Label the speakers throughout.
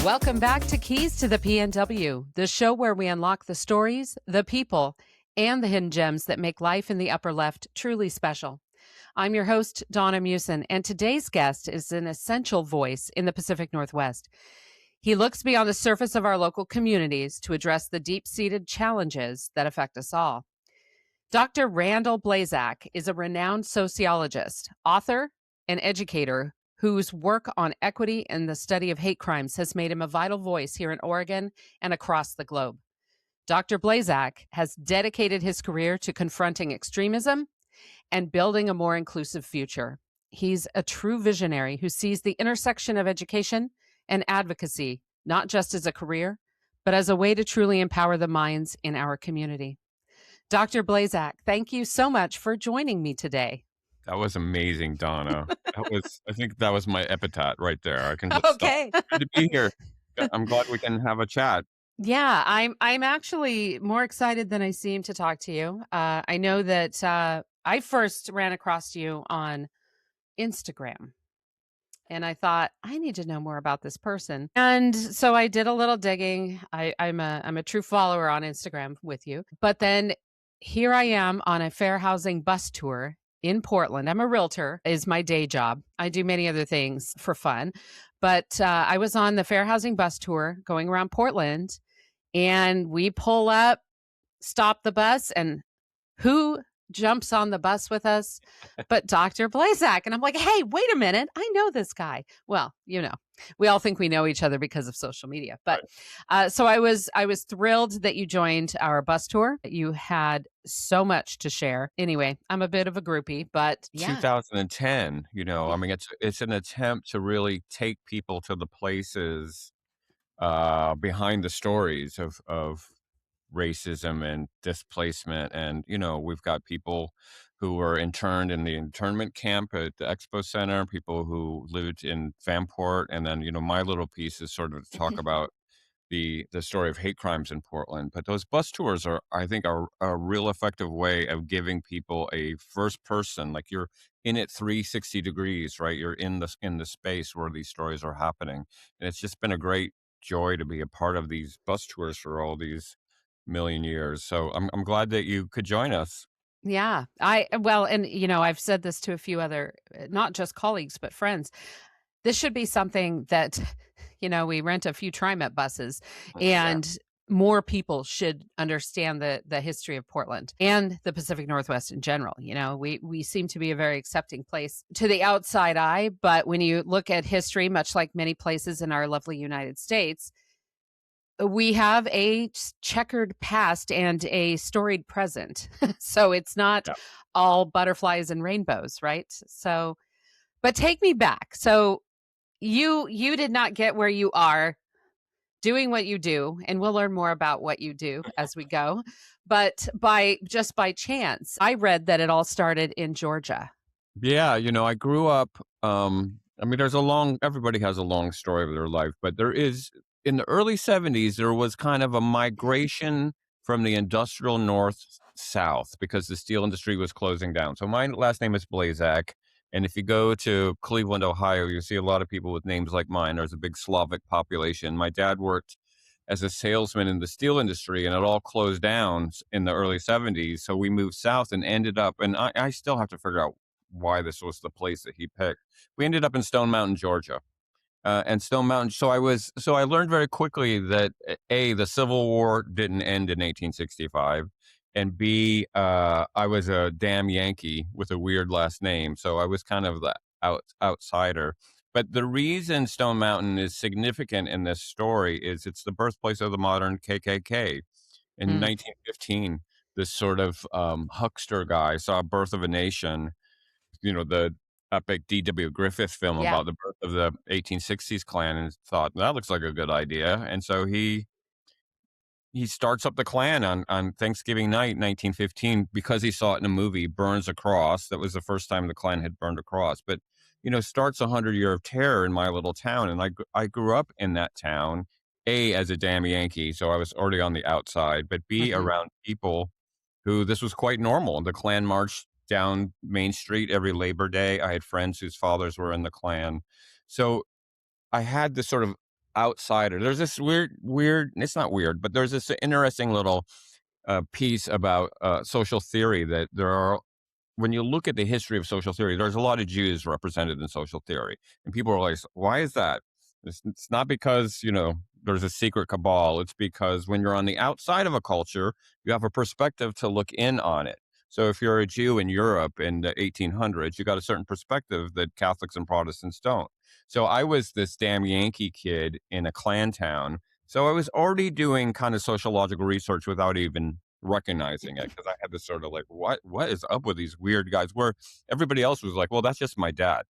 Speaker 1: Welcome back to Keys to the PNW, the show where we unlock the stories, the people, and the hidden gems that make life in the upper left truly special. I'm your host, Donna Musin, and today's guest is an essential voice in the Pacific Northwest. He looks beyond the surface of our local communities to address the deep-seated challenges that affect us all. Dr. Randall Blazak is a renowned sociologist, author, and educator whose work on equity and the study of hate crimes has made him a vital voice here in Oregon and across the globe. Dr. Blazak has dedicated his career to confronting extremism and building a more inclusive future. He's a true visionary who sees the intersection of education and advocacy, not just as a career, but as a way to truly empower the minds in our community. Dr. Blazak, thank you so much for joining me today.
Speaker 2: That was amazing, Donna. I think that was my epitaph right there. I can just
Speaker 1: Okay.
Speaker 2: stop. Good to be here. I'm glad we can have a chat.
Speaker 1: Yeah, I'm actually more excited than I seem to talk to you. I know that I first ran across you on Instagram, and I thought I need to know more about this person. And so I did a little digging. I'm a true follower on Instagram with you, but then here I am on a fair housing bus tour in Portland. I'm a realtor, is my day job. I do many other things for fun, but I was on the fair housing bus tour going around Portland, and we pull up, stop the bus, and who jumps on the bus with us but Dr. Blazak? And I'm like, hey, wait a minute. I know this guy. Well, you know, we all think we know each other because of social media. But so I was thrilled that you joined our bus tour. You had so much to share. Anyway, I'm a bit of a groupie, but yeah.
Speaker 2: 2010, I mean, it's an attempt to really take people to the places behind the stories of racism and displacement. And, we've got people who were interned in the internment camp at the Expo Center, people who lived in Vanport. And then, my little piece is sort of to talk about the story of hate crimes in Portland. But those bus tours I think, are a real effective way of giving people a first person, like you're in it 360 degrees, right? You're in the space where these stories are happening. And it's just been a great joy to be a part of these bus tours for all these million years. So I'm glad that you could join us.
Speaker 1: Yeah, and I've said this to a few other, not just colleagues, but friends. This should be something that, we rent a few TriMet buses, and more people should understand the history of Portland and the Pacific Northwest in general. We seem to be a very accepting place to the outside eye, but when you look at history, much like many places in our lovely United States, we have a checkered past and a storied present. So it's not all butterflies and rainbows, right? So, but take me back. So you did not get where you are doing what you do, and we'll learn more about what you do as we go. But by chance, I read that it all started in Georgia.
Speaker 2: Yeah, I grew up, I mean, everybody has a long story of their life, but there is, in the early 70s, there was kind of a migration from the industrial north south because the steel industry was closing down. So my last name is Blazak. And if you go to Cleveland, Ohio, you see a lot of people with names like mine. There's a big Slavic population. My dad worked as a salesman in the steel industry, and it all closed down in the early 70s. So we moved south and ended up, and I still have to figure out why this was the place that he picked. We ended up in Stone Mountain, Georgia. And Stone Mountain. So I learned very quickly that A, the Civil War didn't end in 1865. And B, I was a damn Yankee with a weird last name. So I was kind of the outsider. But the reason Stone Mountain is significant in this story is it's the birthplace of the modern KKK. In 1915, this sort of huckster guy saw Birth of a Nation, the epic D.W. Griffith film about the birth of the 1860s Klan, and thought, that looks like a good idea. And so he starts up the Klan on Thanksgiving night, 1915, because he saw it in a movie, burns a cross. That was the first time the Klan had burned a cross. But starts 100 year of terror in my little town. And I grew up in that town, A, as a damn Yankee, so I was already on the outside, but B,
Speaker 1: Hmm.
Speaker 2: around people who this was quite normal. The Klan march down Main Street every Labor Day. I had friends whose fathers were in the Klan. So I had this sort of outsider. There's this weird, it's not weird, but there's this interesting little piece about social theory that there are, when you look at the history of social theory, there's a lot of Jews represented in social theory. And people are like, why is that? It's not because, there's a secret cabal. It's because when you're on the outside of a culture, you have a perspective to look in on it. So if you're a Jew in Europe in the 1800s, you got a certain perspective that Catholics and Protestants don't. So I was this damn Yankee kid in a Klan town. So I was already doing kind of sociological research without even recognizing it, because I had this sort of like, what is up with these weird guys? Where everybody else was like, well, that's just my dad.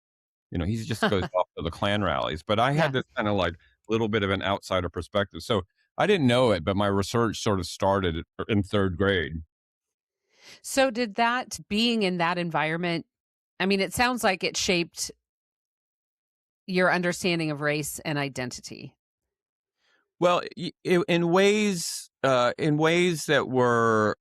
Speaker 2: He just goes off to the Klan rallies. But I had
Speaker 1: Yeah.
Speaker 2: this kind of like little bit of an outsider perspective. So I didn't know it, but my research sort of started in third grade.
Speaker 1: So did that being in that environment, I mean, it sounds like it shaped your understanding of race and identity.
Speaker 2: Well, in ways that were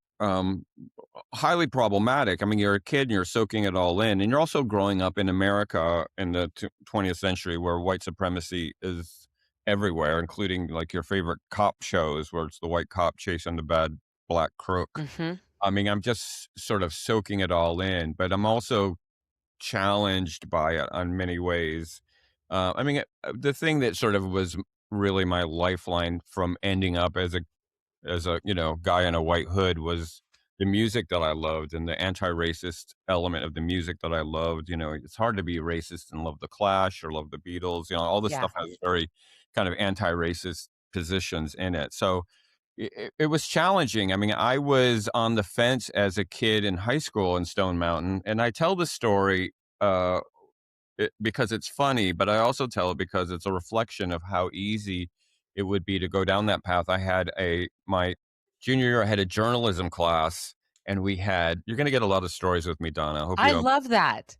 Speaker 2: highly problematic. I mean, you're a kid and you're soaking it all in, and you're also growing up in America in the 20th century, where white supremacy is everywhere, including like your favorite cop shows, where it's the white cop chasing the bad black crook.
Speaker 1: Mhm.
Speaker 2: I mean, I'm just sort of soaking it all in, but I'm also challenged by it on many ways. I mean, the thing that sort of was really my lifeline from ending up as a guy in a white hood was the music that I loved, and the anti-racist element of the music that I loved. It's hard to be racist and love the Clash or love the Beatles. All this
Speaker 1: Yeah.
Speaker 2: stuff has very kind of anti-racist positions in it. So it was challenging. I mean, I was on the fence as a kid in high school in Stone Mountain, and I tell the story uh, because it's funny, but I also tell it because it's a reflection of how easy it would be to go down that path. My junior year, I had a journalism class, and you're going to get a lot of stories with me, Donna. I hope you
Speaker 1: I
Speaker 2: don't.
Speaker 1: love that.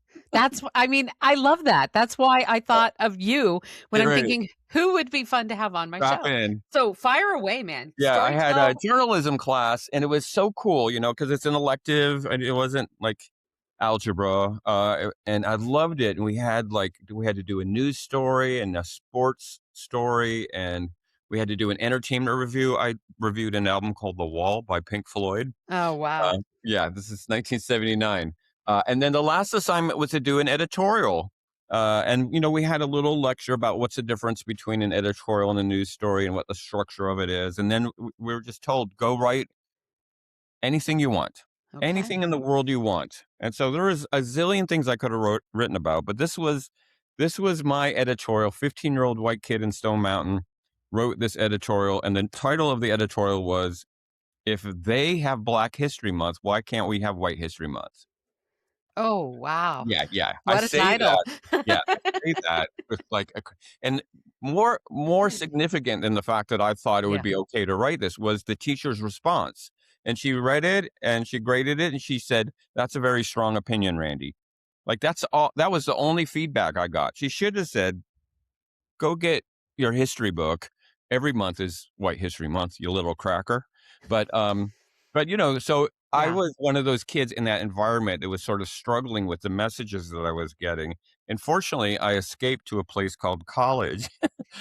Speaker 1: I mean, I love that. That's why I thought of you when
Speaker 2: Get
Speaker 1: I'm
Speaker 2: ready,
Speaker 1: thinking, who would be fun to have on my
Speaker 2: strap
Speaker 1: show?
Speaker 2: in.
Speaker 1: So fire away, man.
Speaker 2: Yeah, I
Speaker 1: Story
Speaker 2: had a
Speaker 1: tell.
Speaker 2: journalism class, and it was so cool, because it's an elective, and it wasn't like algebra, and I loved it. And we had to do a news story and a sports story, and we had to do an entertainment review. I reviewed an album called The Wall by Pink Floyd.
Speaker 1: Oh, wow.
Speaker 2: Yeah, this is 1979. And then the last assignment was to do an editorial. And we had a little lecture about what's the difference between an editorial and a news story and what the structure of it is. And then we were just told, go write anything you want,
Speaker 1: Okay.
Speaker 2: anything in the world you want. And so there was a zillion things I could have written about, but this was my editorial. 15-year-old white kid in Stone Mountain wrote this editorial, and the title of the editorial was, "If they have Black History Month, why can't we have White History Month?"
Speaker 1: Oh, wow.
Speaker 2: Yeah, yeah. I
Speaker 1: What a
Speaker 2: say
Speaker 1: title.
Speaker 2: that. Yeah, I say that with like and more significant than the fact that I thought it would
Speaker 1: Yeah.
Speaker 2: be okay to write this was the teacher's response. And she read it and she graded it and she said, "That's a very strong opinion, Randy." Like that was the only feedback I got. She should have said, "Go get your history book. Every month is White History Month, you little cracker." But so I
Speaker 1: Yeah.
Speaker 2: was one of those kids in that environment that was sort of struggling with the messages that I was getting. And fortunately, I escaped to a place called college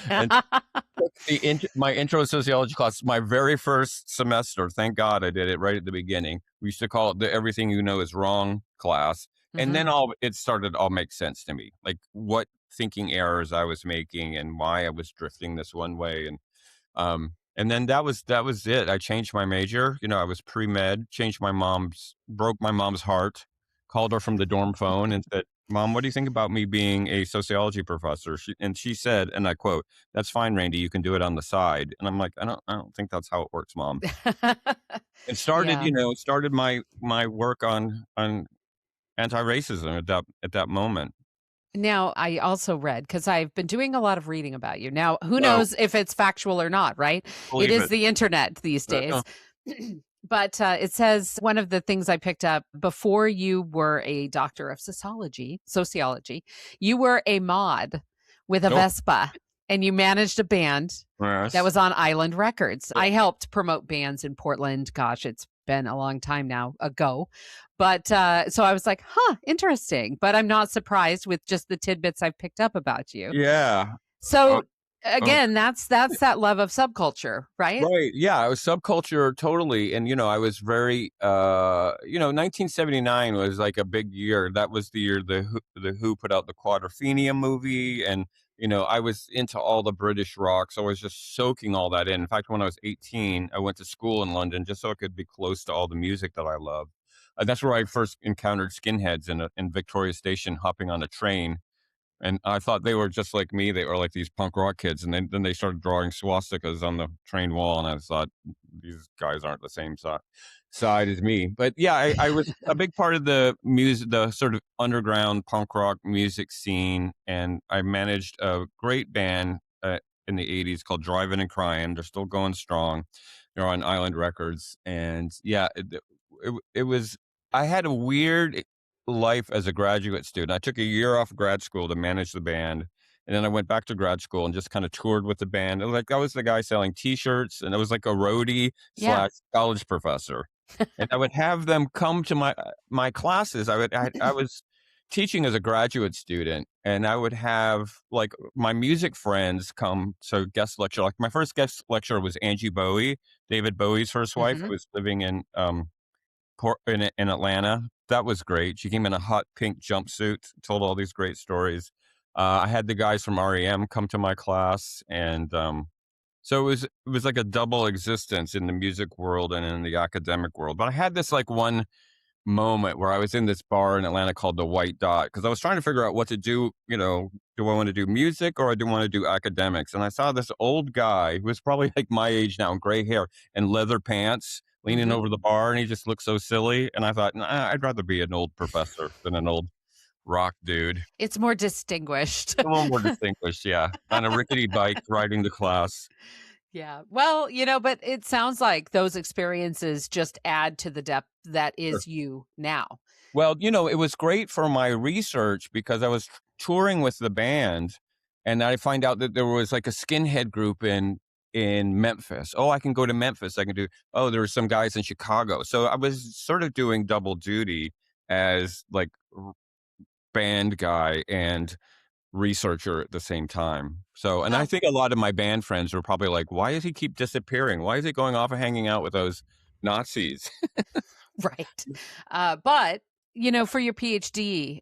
Speaker 2: and took my intro to sociology class, my very first semester. Thank God I did it right at the beginning. We used to call it the "Everything You Know Is Wrong" class. And
Speaker 1: Mhm.
Speaker 2: then it started all make sense to me, like what thinking errors I was making and why I was drifting this one way. And then that was it. I changed my major. I was pre-med, broke my mom's heart, called her from the dorm phone and said, "Mom, what do you think about me being a sociology professor?" She said, and I quote, "That's fine, Randy, you can do it on the side." And I'm like, I don't think that's how it works, Mom. It started,
Speaker 1: Yeah.
Speaker 2: my work on anti-racism at that moment.
Speaker 1: Now, I also read because I've been doing a lot of reading about you. Now, who
Speaker 2: So
Speaker 1: knows if it's factual or not, right? It
Speaker 2: believe
Speaker 1: is
Speaker 2: it.
Speaker 1: the internet these
Speaker 2: Uh,
Speaker 1: days. But it says one of the things I picked up before you were a doctor of sociology, you were a mod with a
Speaker 2: Oh,
Speaker 1: Vespa and you managed a band that
Speaker 2: yes.
Speaker 1: was on Island Records.
Speaker 2: Yeah.
Speaker 1: I helped promote bands in Portland. Gosh, it's been a long time now ago. But so I was like, huh, interesting. But I'm not surprised with just the tidbits I've picked up about you.
Speaker 2: Yeah. Uh,
Speaker 1: So
Speaker 2: uh,
Speaker 1: again, that's that love of subculture, right?
Speaker 2: right. Yeah. I was subculture totally. And, I was very, 1979 was like a big year. That was the year the Who put out the Quadrophenia movie. And, I was into all the British rock. So I was just soaking all that in. In fact, when I was 18, I went to school in London just so I could be close to all the music that I love. That's where I first encountered skinheads in Victoria Station, hopping on a train. And I thought they were just like me. They were like these punk rock kids. And then they started drawing swastikas on the train wall. And I thought, these guys aren't the same side as me. But yeah, I was a big part of the music, the sort of underground punk rock music scene. And I managed a great band in the 80s called Driving and Crying. They're still going strong. They're on Island Records. And yeah, it was, I had a weird life as a graduate student. I took a year off grad school to manage the band. And then I went back to grad school and just kind of toured with the band. And like I was the guy selling T-shirts, and it was like a roadie
Speaker 1: Yeah.
Speaker 2: slash college professor. And I would have them come to my classes. I was teaching as a graduate student, and I would have like my music friends come to guest lecture. Like my first guest lecturer was Angie Bowie, David Bowie's first wife,
Speaker 1: Hmm.
Speaker 2: who was living in in Atlanta. That was great. She came in a hot pink jumpsuit, told all these great stories. I had the guys from REM come to my class, and so it was like a double existence in the music world and in the academic world. But I had this like one moment where I was in this bar in Atlanta called the White Dot because I was trying to figure out what to do. Do I want to do music or do I want to do academics? And I saw this old guy who was probably like my age now, gray hair and leather pants, leaning
Speaker 1: Hmm.
Speaker 2: over the bar, and he just looked so silly. And I thought, nah, I'd rather be an old professor than an old rock dude.
Speaker 1: It's more distinguished.
Speaker 2: A little more distinguished, yeah. On a rickety bike riding to class.
Speaker 1: Yeah. Well, but it sounds like those experiences just add to the depth that is you now.
Speaker 2: Well, it was great for my research because I was touring with the band, and I find out that there was like a skinhead group in Memphis. Oh, I can go to Memphis. I can do. Oh, there were some guys in Chicago. So I was sort of doing double duty as like band guy and researcher at the same time. So, and I
Speaker 1: Well,
Speaker 2: think a lot of my band friends were probably like, "Why does he keep disappearing? Why is he going off and hanging out with those Nazis?"
Speaker 1: right. But, for your PhD,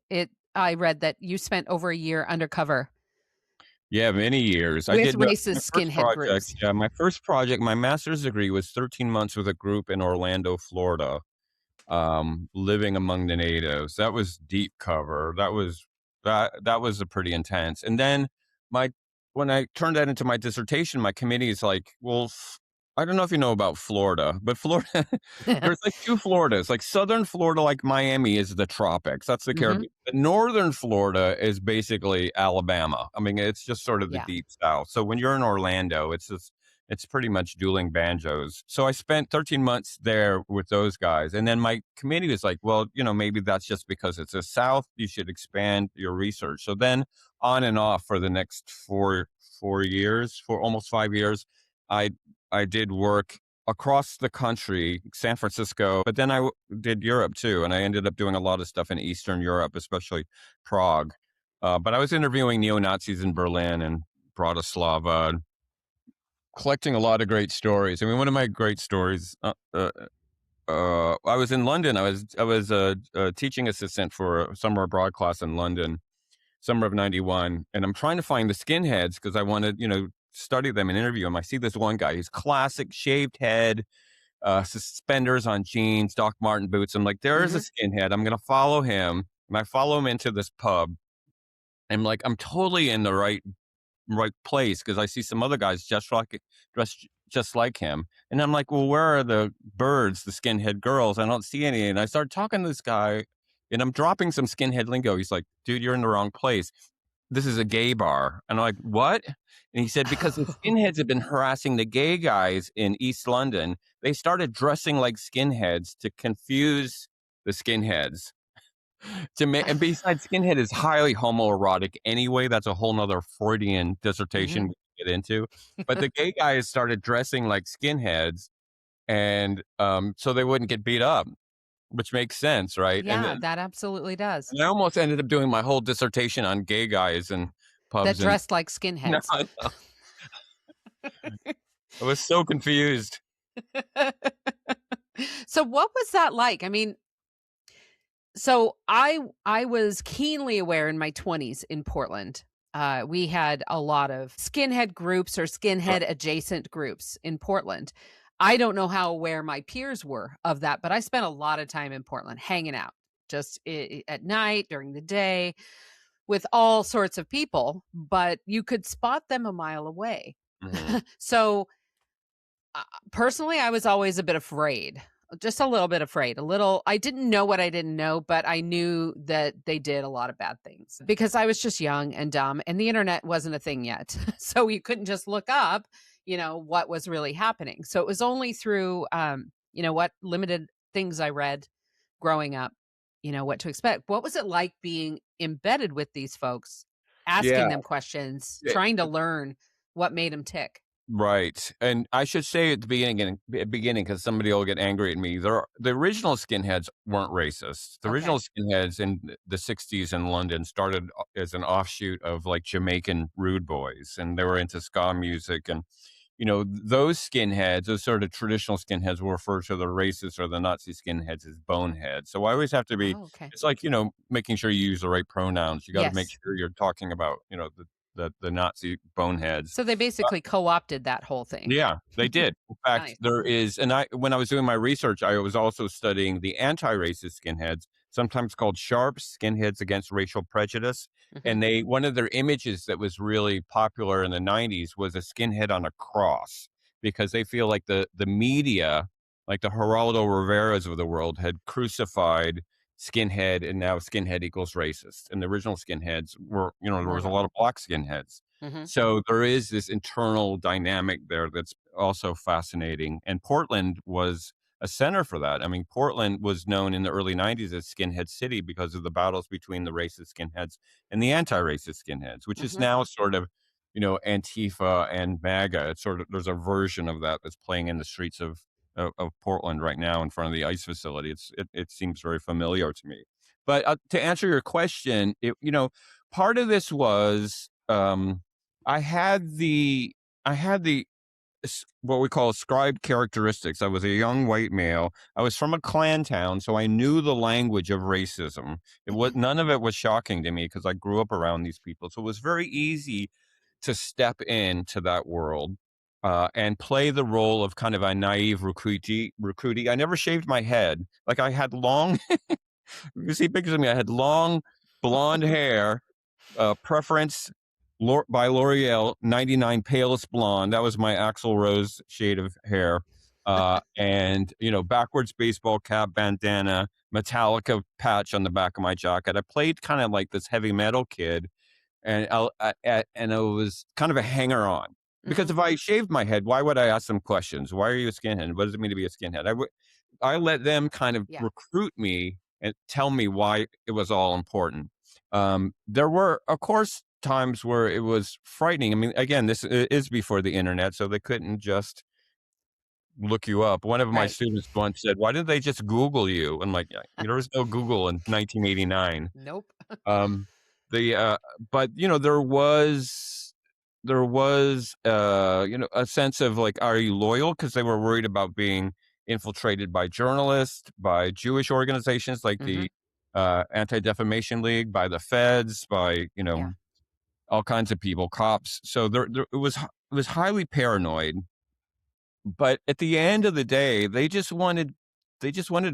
Speaker 1: I read that you spent over a year undercover
Speaker 2: Yeah, many years. I
Speaker 1: with
Speaker 2: did my
Speaker 1: racist
Speaker 2: first
Speaker 1: skinhead
Speaker 2: project.
Speaker 1: groups.
Speaker 2: Yeah, my first project, my master's degree was 13 months with a group in Orlando, Florida, living among the natives. That was deep cover. That was a pretty intense. And then my when I turned that into my dissertation, my committee is like, well, I don't know if you know about Florida, but Florida, there's like two Floridas. Like southern Florida, like Miami, is the tropics. That's the
Speaker 1: Hmm.
Speaker 2: Caribbean. But northern Florida is basically Alabama. I mean, it's just sort of the
Speaker 1: Yeah.
Speaker 2: deep south. So when you're in Orlando, it's pretty much dueling banjos. So I spent 13 months there with those guys. And then my committee was like, well, maybe that's just because it's the South. You should expand your research. So then on and off for the next four years, for almost 5 years, I I did work across the country, San Francisco, but then did Europe too. And I ended up doing a lot of stuff in Eastern Europe, especially Prague. But I was interviewing neo-Nazis in Berlin and Bratislava, collecting a lot of great stories. I mean, one of my great stories. I was in London. I was a teaching assistant for a summer abroad class in London, summer of '91, and I'm trying to find the skinheads because I want to, study them and interview them. I see this one guy. He's classic, shaved head, suspenders on jeans, Doc Marten boots. I'm like, there's a
Speaker 1: Hmm.
Speaker 2: skinhead. I'm gonna follow him, and I follow him into this pub. I'm like, I'm totally in the right place because I see some other guys dressed just like him, and I'm like, well, where are the birds, the skinhead girls? I don't see any, and I start talking to this guy, and I'm dropping some skinhead lingo. He's like, dude, you're in the wrong place. this is a gay bar. And I'm like, what? And he said, because the skinheads have been harassing the gay guys in East London. They started dressing like skinheads to confuse the skinheads. And besides, skinhead is highly homoerotic anyway. That's a whole nother Freudian dissertation we can get into. But the gay guys started dressing like skinheads, and so they wouldn't get beat up, which makes sense, right?
Speaker 1: Yeah, that absolutely does.
Speaker 2: And I almost ended up doing my whole dissertation on gay guys and
Speaker 1: That
Speaker 2: pubs. And
Speaker 1: dressed like
Speaker 2: no,
Speaker 1: skinheads.
Speaker 2: no, I was so confused.
Speaker 1: So what was that like? I mean, so I was keenly aware in my 20s in Portland. We had a lot of skinhead groups or skinhead adjacent groups in Portland. I don't know how aware my peers were of that, but I spent a lot of time in Portland hanging out just at night, during the day, with all sorts of people, but you could spot them a mile away. So personally, I was always a bit afraid, just a little bit afraid. I didn't know what I didn't know, but I knew that they did a lot of bad things because I was just young and dumb and the internet wasn't a thing yet. So you couldn't just look up, what was really happening. So it was only through, what limited things I read growing up, what to expect. What was it like being embedded with these folks, asking
Speaker 2: Yeah.
Speaker 1: them questions, trying to learn what made them tick?
Speaker 2: Right. And I should say at the beginning, because somebody will get angry at me, the original skinheads weren't racist. The original skinheads in the 60s in London started as an offshoot of like Jamaican rude boys, and they were into ska music. And, those skinheads, those sort of traditional skinheads, will refer to the racist or the Nazi skinheads as boneheads. So I always have to be, it's like, making sure you use the right pronouns. You got to make sure you're talking about, the Nazi boneheads.
Speaker 1: So they basically co-opted that whole thing.
Speaker 2: Yeah, they did. In fact, there is, and when I was doing my research, I was also studying the anti-racist skinheads, sometimes called sharps, skinheads against racial prejudice. And one of their images that was really popular in the 90s was a skinhead on a cross, because they feel like the media, like the Geraldo Riveras of the world, had crucified skinhead, and now skinhead equals racist. And the original skinheads were, there was a lot of black skinheads. So there is this internal dynamic there that's also fascinating. And Portland was a center for that. I mean, Portland was known in the early 90s as Skinhead City because of the battles between the racist skinheads and the anti-racist skinheads, which is now sort of, Antifa and MAGA. It's sort of, there's a version of that that's playing in the streets of Portland right now in front of the ICE facility. It seems very familiar to me. But to answer your question, part of this was, I had the what we call ascribed characteristics. I was a young white male. I was from a Klan town, so I knew the language of racism. None of it was shocking to me because I grew up around these people. So it was very easy to step into that world and play the role of kind of a naive recruitee. I never shaved my head. Like I had long, you see pictures of me, I had long blonde hair, preference by L'Oreal, 99 Palest Blonde. That was my Axl Rose shade of hair. And, backwards baseball cap, bandana, Metallica patch on the back of my jacket. I played kind of like this heavy metal kid, and I was kind of a hanger on. Because if I shaved my head, why would I ask them questions? Why are you a skinhead? What does it mean to be a skinhead? I let them kind of recruit me and tell me why it was all important. There were, of course, times where it was frightening. I mean, again, this is before the internet, so they couldn't just look you up. One of my students once said, "Why didn't they just Google you?" I'm like, there was no Google in 1989.
Speaker 1: Nope.
Speaker 2: But there was a sense of like, are you loyal? Because they were worried about being infiltrated by journalists, by Jewish organizations like the Anti-Defamation League, by the feds, by all kinds of people, cops. So it was highly paranoid. But at the end of the day, they just wanted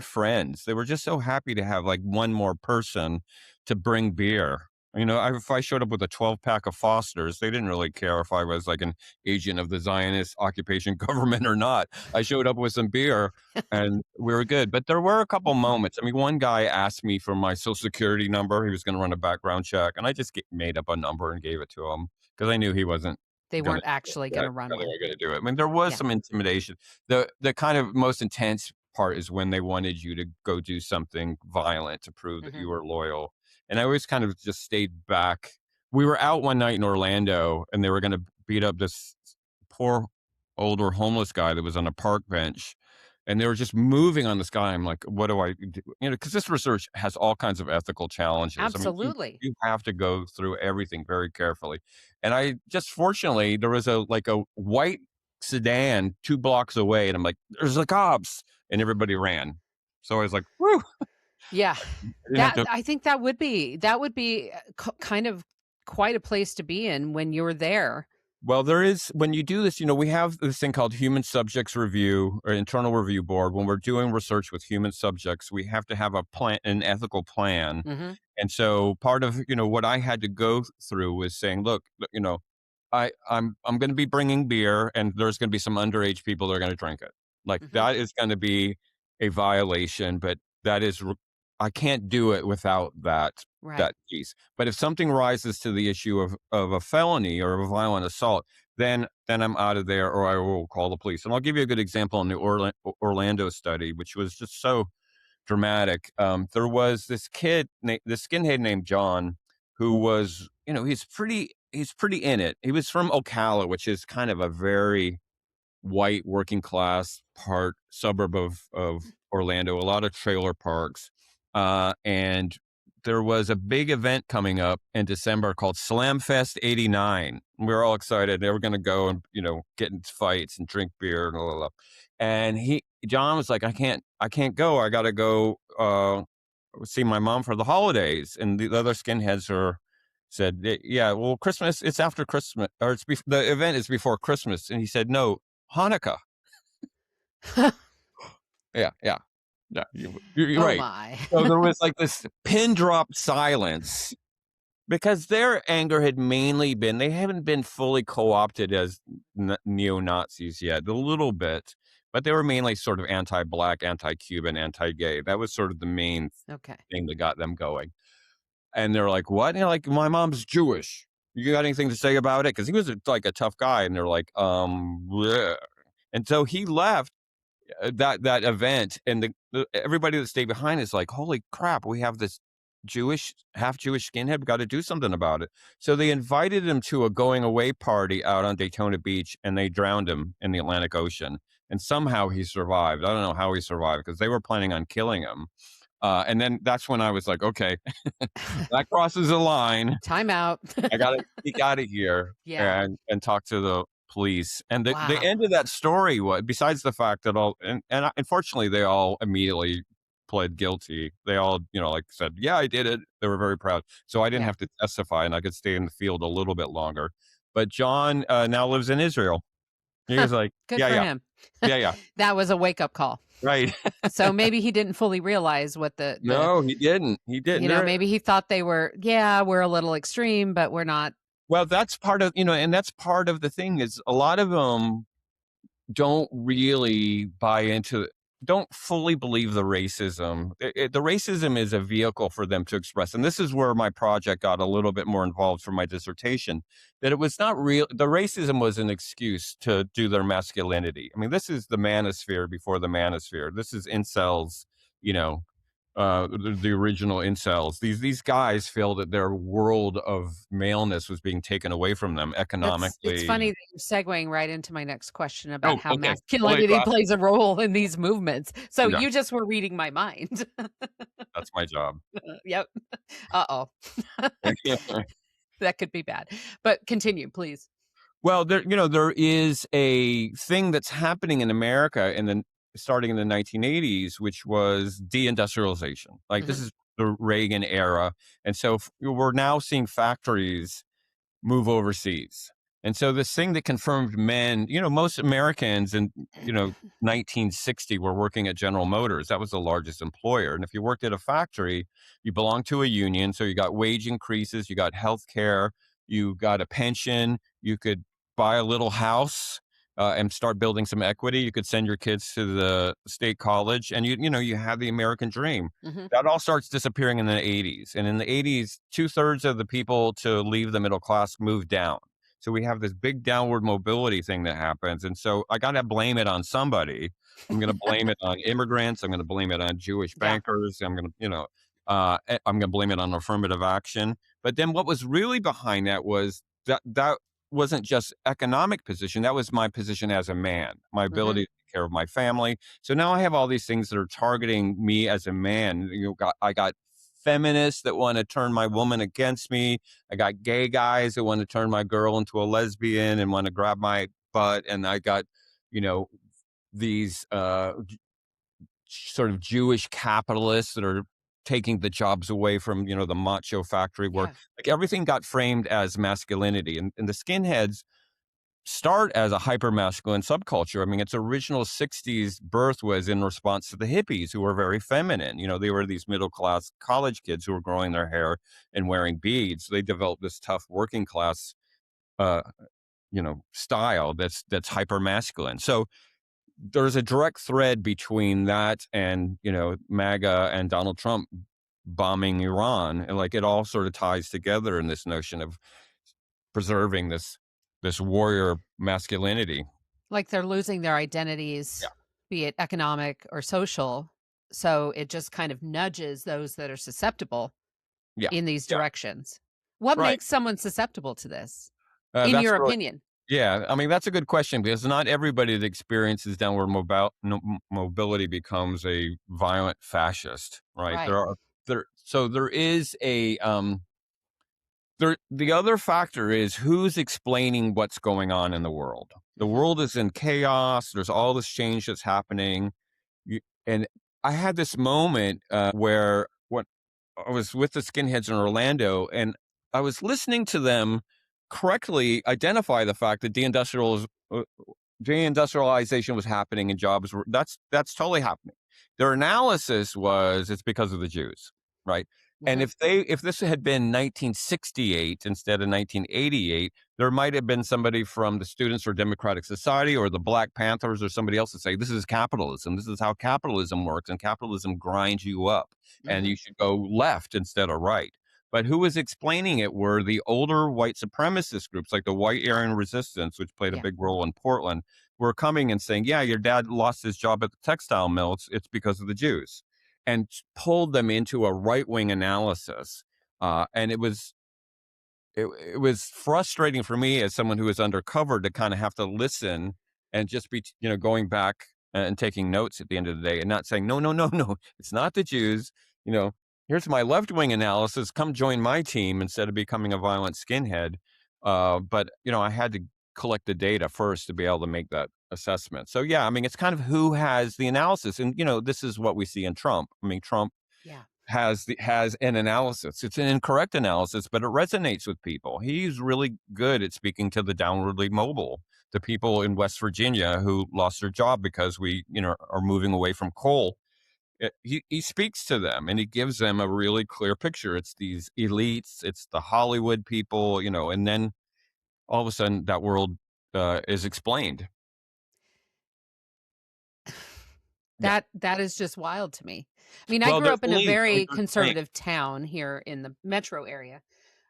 Speaker 2: friends. They were just so happy to have like one more person to bring beer. If I showed up with a 12-pack of Fosters, they didn't really care if I was like an agent of the Zionist occupation government or not. I showed up with some beer and we were good. But there were a couple moments. I mean, one guy asked me for my social security number. He was going to run a background check, and I just made up a number and gave it to him because I knew he wasn't
Speaker 1: They
Speaker 2: going
Speaker 1: weren't
Speaker 2: to
Speaker 1: actually
Speaker 2: yeah,
Speaker 1: going to run
Speaker 2: they
Speaker 1: one.
Speaker 2: were going to do it. I mean, there was
Speaker 1: Yeah.
Speaker 2: some intimidation. The kind of most intense part is when they wanted you to go do something violent to prove that
Speaker 1: Hmm.
Speaker 2: you were loyal. And I always kind of just stayed back. We were out one night in Orlando, and they were going to beat up this poor older homeless guy that was on a park bench, and they were just moving on this guy. I'm like, what do I do? Because this research has all kinds of ethical challenges. I mean,
Speaker 1: Absolutely.
Speaker 2: you have to go through everything very carefully. And I just fortunately there was a white sedan 2 blocks away, and I'm like, there's the cops, and everybody ran. So I was like, whew,
Speaker 1: Yeah.
Speaker 2: I didn't have to.
Speaker 1: I think that would be kind of quite a place to be in when you're there.
Speaker 2: Well, there is, when you do this, we have this thing called human subjects review or internal review board. When we're doing research with human subjects, we have to have an ethical plan.
Speaker 1: Hmm.
Speaker 2: And so part of, what I had to go through was saying, look, I'm going to be bringing beer, and there's going to be some underage people that are going to drink it. Like
Speaker 1: Hmm.
Speaker 2: that is going to be a violation, but that is, I can't do it without
Speaker 1: Right.
Speaker 2: that piece. But if something rises to the issue of a felony or of a violent assault, then I'm out of there, or I will call the police. And I'll give you a good example in the Orlando study, which was just so dramatic. There was this this skinhead named John, who was, he's pretty in it. He was from Ocala, which is kind of a very white working class suburb of Orlando, a lot of trailer parks. And there was a big event coming up in December called Slam Fest 89. We were all excited. They were going to go and, get in fights and drink beer and blah, blah, blah. And John was like, I can't go. I got to go, see my mom for the holidays. And the other skinheads said, yeah, well, Christmas, it's after Christmas, or the event is before Christmas. And he said, no, Hanukkah. Yeah, yeah, yeah. You're
Speaker 1: Oh
Speaker 2: right.
Speaker 1: my.
Speaker 2: So there was like this pin drop silence because their anger had mainly been, they haven't been fully co-opted as neo-Nazis yet, a little bit, but they were mainly sort of anti-Black, anti-Cuban, anti-gay. That was sort of the main
Speaker 1: Okay.
Speaker 2: thing that got them going. And they're like, what? And you're like, my mom's Jewish. You got anything to say about it? Because he was like a tough guy. And they're like, bleh. And so he left that event, and everybody that stayed behind is like, holy crap, we have this half Jewish skinhead. We got to do something about it. So they invited him to a going away party out on Daytona Beach, and they drowned him in the Atlantic Ocean. And somehow he survived. I don't know how he survived because they were planning on killing him. And then that's when I was like, okay, that crosses a line.
Speaker 1: Time out.
Speaker 2: I gotta sneak out of here
Speaker 1: Yeah.
Speaker 2: and talk to the police. And the
Speaker 1: Wow.
Speaker 2: end of that story was, besides the fact that unfortunately they all immediately pled guilty. They all, like said, yeah, I did it. They were very proud. So I didn't
Speaker 1: Yeah.
Speaker 2: have to testify, and I could stay in the field a little bit longer. But John now lives in Israel. He was like,
Speaker 1: Good
Speaker 2: yeah,
Speaker 1: for
Speaker 2: yeah,
Speaker 1: him.
Speaker 2: yeah, yeah,
Speaker 1: That was a wake-up call.
Speaker 2: right.
Speaker 1: So maybe he didn't fully realize what the
Speaker 2: No, he didn't. He didn't.
Speaker 1: maybe he thought they were, yeah, we're a little extreme, but we're not.
Speaker 2: Well, that's part of, and that's part of the thing is a lot of them don't really don't fully believe the racism. The racism is a vehicle for them to express. And this is where my project got a little bit more involved for my dissertation, that it was not real. The racism was an excuse to do their masculinity. I mean, this is the manosphere before the manosphere. This is incels, you know, the original incels. These guys feel that their world of maleness was being taken away from them
Speaker 1: It's funny
Speaker 2: economically.
Speaker 1: that you're segueing right into my next question about
Speaker 2: Oh,
Speaker 1: how
Speaker 2: okay. Well, there you
Speaker 1: masculinity
Speaker 2: go.
Speaker 1: plays a role in these movements. So
Speaker 2: Yeah,
Speaker 1: you just were reading my mind.
Speaker 2: that's my job.
Speaker 1: Yep. Uh-oh. That could be bad. But continue, please.
Speaker 2: Well, there is a thing that's happening in America starting in the 1980s, which was deindustrialization. Like this
Speaker 1: Mhm.
Speaker 2: is the Reagan era, and so we're now seeing factories move overseas. And so this thing that confirmed men, most Americans in, 1960 were working at General Motors. That was the largest employer. And if you worked at a factory, you belonged to a union. So you got wage increases, you got health care, you got a pension, you could buy a little house and start building some equity. You could send your kids to the state college and you had the American dream.
Speaker 1: Hmm.
Speaker 2: That all starts disappearing in the 80s. And in the 80s, 2/3 of the people to leave the middle class moved down. So we have this big downward mobility thing that happens. And so I got to blame it on somebody. I'm going to blame it on immigrants. I'm going to blame it on Jewish
Speaker 1: Yeah.
Speaker 2: bankers. I'm going to blame it on affirmative action. But then what was really behind that was that wasn't just economic position. That was my position as a man, my
Speaker 1: Hmm.
Speaker 2: ability to take care of my family. So now I have all these things that are targeting me as a man. I got feminists that want to turn my woman against me. I got gay guys that want to turn my girl into a lesbian and want to grab my butt. And I got, you know, these sort of Jewish capitalists that are taking the jobs away from, the macho factory work.
Speaker 1: Yeah.
Speaker 2: Like everything got framed as masculinity. And the skinheads start as a hyper masculine subculture. I mean, its original 60s birth was in response to the hippies who were very feminine. They were these middle class college kids who were growing their hair and wearing beads. They developed this tough working class, uh, style that's hyper masculine. So there's a direct thread between that and, MAGA and Donald Trump bombing Iran. And like it all sort of ties together in this notion of preserving this warrior masculinity.
Speaker 1: Like they're losing their identities,
Speaker 2: Yeah.
Speaker 1: be it economic or social. So it just kind of nudges those that are susceptible
Speaker 2: Yeah.
Speaker 1: in these
Speaker 2: Yeah.
Speaker 1: directions. What
Speaker 2: Right.
Speaker 1: makes someone susceptible to this, in
Speaker 2: That's
Speaker 1: your
Speaker 2: really,
Speaker 1: opinion?
Speaker 2: yeah. I mean, that's a good question because not everybody that experiences downward mobility becomes a violent fascist, right?
Speaker 1: Right.
Speaker 2: So there is the other factor is who's explaining what's going on in the world. The
Speaker 1: Hmm.
Speaker 2: world is in chaos. There's all this change that's happening. And I had this moment where when I was with the skinheads in Orlando, and I was listening to them correctly identify the fact that deindustrialization was happening and jobs were that's totally happening. Their analysis was it's because of the Jews, right? And
Speaker 1: Hmm.
Speaker 2: if this had been 1968 instead of 1988, there might have been somebody from the Students for Democratic Society or the Black Panthers or somebody else to say this is capitalism. This is how capitalism works, and capitalism grinds you up, and
Speaker 1: Hmm.
Speaker 2: you should go left instead of right. But who was explaining it were the older white supremacist groups like the White Aryan Resistance, which played a
Speaker 1: Yeah.
Speaker 2: big role in Portland, were coming and saying, yeah, your dad lost his job at the textile mill. It's because of the Jews, and pulled them into a right wing analysis. And it was frustrating for me as someone who is undercover to kind of have to listen and just be, going back and taking notes at the end of the day and not saying, no, no, no, no, it's not the Jews. You know, here's my left wing analysis. Come join my team instead of becoming a violent skinhead. But, I had to collect the data first to be able to make that assessment. So, yeah, I mean, it's kind of who has the analysis. And, this is what we see in Trump. I mean, Trump
Speaker 1: Yeah.
Speaker 2: has an analysis. It's an incorrect analysis, but it resonates with people. He's really good at speaking to the downwardly mobile, the people in West Virginia who lost their job because we, are moving away from coal. He speaks to them and he gives them a really clear picture. It's these elites, it's the Hollywood people, and then all of a sudden that world is explained. Yeah.
Speaker 1: That is just wild to me. I mean, I
Speaker 2: Well,
Speaker 1: grew
Speaker 2: there's
Speaker 1: up in a
Speaker 2: elites. I mean,
Speaker 1: very
Speaker 2: there's like,
Speaker 1: conservative town here in the metro area,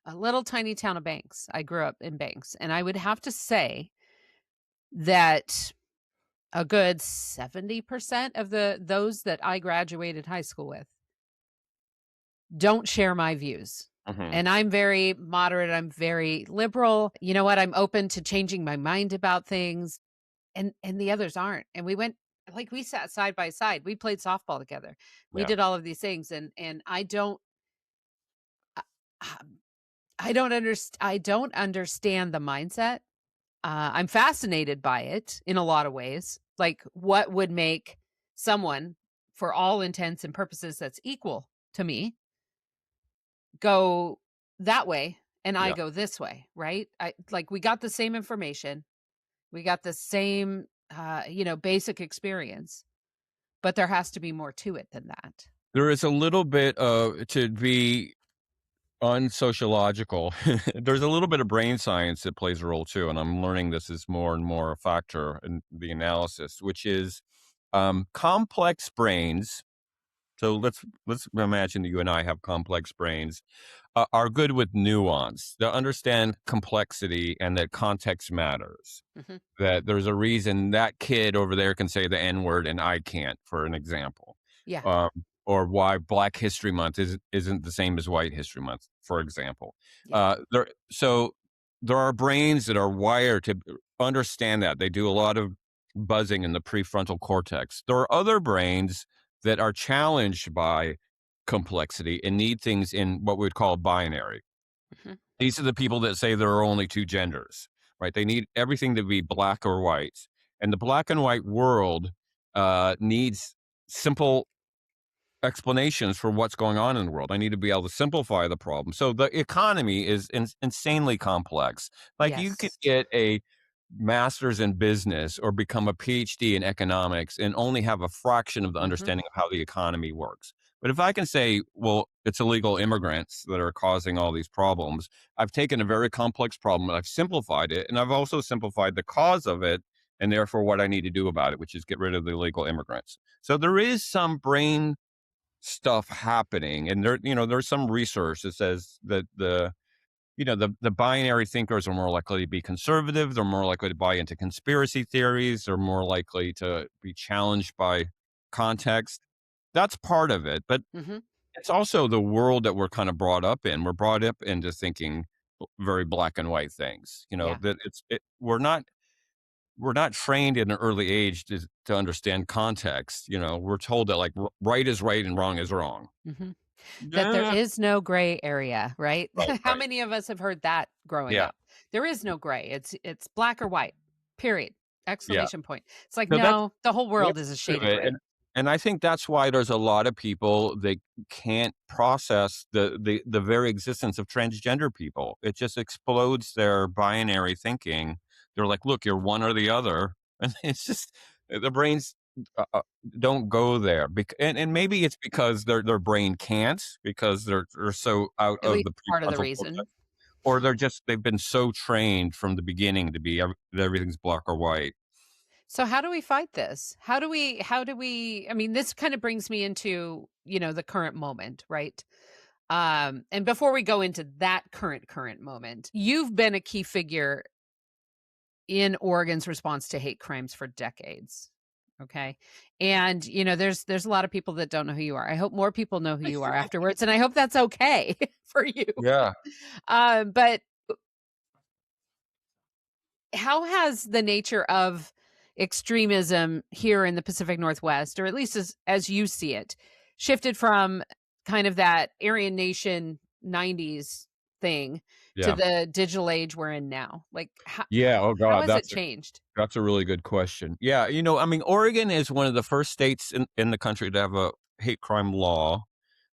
Speaker 1: a little tiny town of Banks. I grew up in Banks, and I would have to say that a good 70% of those that I graduated high school with don't share my views.
Speaker 2: mhm,
Speaker 1: And I'm very moderate, I'm very liberal. You know what? I'm open to changing my mind about things, and the others aren't. And we sat side by side. We played softball together. We
Speaker 2: yeah.
Speaker 1: did all of these things, and um, I don't understand the mindset. I'm fascinated by it in a lot of ways. Like, what would make someone, for all intents and purposes, that's equal to me, go that way and I
Speaker 2: Yeah.
Speaker 1: go this way, right? We got the same information, we got the same, basic experience, but there has to be more to it than that.
Speaker 2: There is a little bit of, to be unsociological, there's a little bit of brain science that plays a role too, and I'm learning this is more and more a factor in the analysis, which is complex brains. So let's imagine that you and I have complex brains, are good with nuance. They understand complexity and that context matters.
Speaker 1: Mhm.
Speaker 2: That there's a reason that kid over there can say the N word and I can't, for an example.
Speaker 1: Yeah,
Speaker 2: Um, or why Black History Month isn't the same as White History Month, for example.
Speaker 1: yeah.
Speaker 2: So there are brains that are wired to understand that. They do a lot of buzzing in the prefrontal cortex. There are other brains that are challenged by complexity and need things in what we would call binary.
Speaker 1: Mhm.
Speaker 2: These are the people that say there are only two genders, right? They need everything to be black or white. And the black and white world needs simple explanations for what's going on in the world. I need to be able to simplify the problem. So the economy is insanely complex. Like you could
Speaker 1: Yes.
Speaker 2: get a master's in business or become a PhD in economics and only have a fraction of the
Speaker 1: Mhm.
Speaker 2: understanding of how the economy works. But if I can say, well, it's illegal immigrants that are causing all these problems, I've taken a very complex problem and I've simplified it. And I've also simplified the cause of it and therefore what I need to do about it, which is get rid of the illegal immigrants. So there is some brain stuff happening. And there's some research that says that the binary thinkers are more likely to be conservative. They're more likely to buy into conspiracy theories. They're more likely to be challenged by context. That's part of it. But
Speaker 1: Mhm.
Speaker 2: it's also the world that we're kind of brought up in. We're brought up into thinking very black and white things,
Speaker 1: Yeah.
Speaker 2: that we're not trained in an early age to understand context. We're told that like right is right and wrong is wrong.
Speaker 1: Mhm. That there
Speaker 2: Yeah.
Speaker 1: is no gray area, right?
Speaker 2: Right,
Speaker 1: How
Speaker 2: right.
Speaker 1: many of us have heard that growing
Speaker 2: Yeah,
Speaker 1: up? There is no gray. It's black or white. Period.
Speaker 2: yeah.
Speaker 1: Exclamation point. It's like,
Speaker 2: So that's
Speaker 1: no, the whole world
Speaker 2: that's
Speaker 1: is a
Speaker 2: part
Speaker 1: shade
Speaker 2: of
Speaker 1: of
Speaker 2: it,
Speaker 1: gray.
Speaker 2: and I think that's why there's a lot of people that can't process the very existence of transgender people. It just explodes their binary thinking. They're like, "Look, you're one or the other," and it's just the brains uh, uh, don't go there. And
Speaker 1: Mhm.
Speaker 2: maybe it's because their brain can't because they're so out
Speaker 1: At
Speaker 2: of
Speaker 1: least
Speaker 2: the
Speaker 1: part of the
Speaker 2: prefrontal cortex,
Speaker 1: reason.
Speaker 2: or they've been so trained from the beginning to be that everything's black or white.
Speaker 1: So how do we fight this? How do we I mean, this kind of brings me into, the current moment, right? And before we go into that current moment, you've been a key figure in Oregon's response to hate crimes for decades. Okay. And there's a lot of people that don't know who you are. I hope more people know who you are afterwards, and I hope that's okay for you.
Speaker 2: Yeah.
Speaker 1: But how has the nature of extremism here in the Pacific Northwest, or at least as you see it, shifted from kind of that Aryan Nation 90s thing to
Speaker 2: Yeah.
Speaker 1: the digital age we're in now? Like,
Speaker 2: Yeah, oh
Speaker 1: how
Speaker 2: god,
Speaker 1: has it
Speaker 2: that's
Speaker 1: changed?
Speaker 2: a really good question. Yeah, I mean, Oregon is one of the first states in the country to have a hate crime law,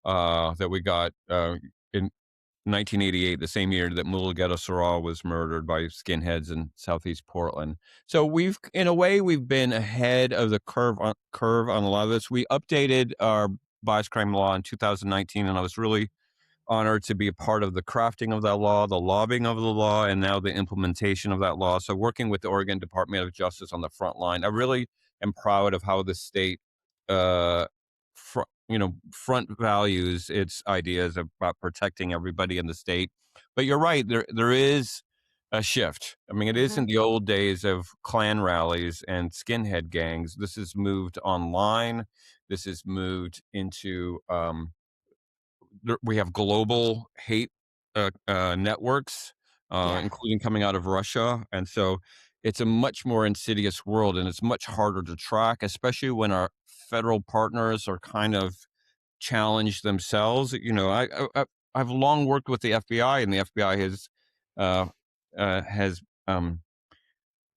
Speaker 2: that we got, in 1988, the same year that Mulugeta Sarau was murdered by skinheads in Southeast Portland. So in a way, we've been ahead of the curve on a lot of this. We updated our bias crime law in 2019, and I was really honored to be a part of the crafting of that law, the lobbying of the law, and now the implementation of that law. So working with the Oregon Department of Justice on the front line, I really am proud of how the state, uh, front values its ideas about protecting everybody in the state. But you're right, there is a shift. I mean, it
Speaker 1: Mhm.
Speaker 2: isn't the old days of Klan rallies and skinhead gangs. This has moved online. This has moved into we have global hate networks,
Speaker 1: Yeah.
Speaker 2: including coming out of Russia, and so it's a much more insidious world, and it's much harder to track, especially when our federal partners are kind of challenged themselves. I've long worked with the FBI, and the FBI uh, has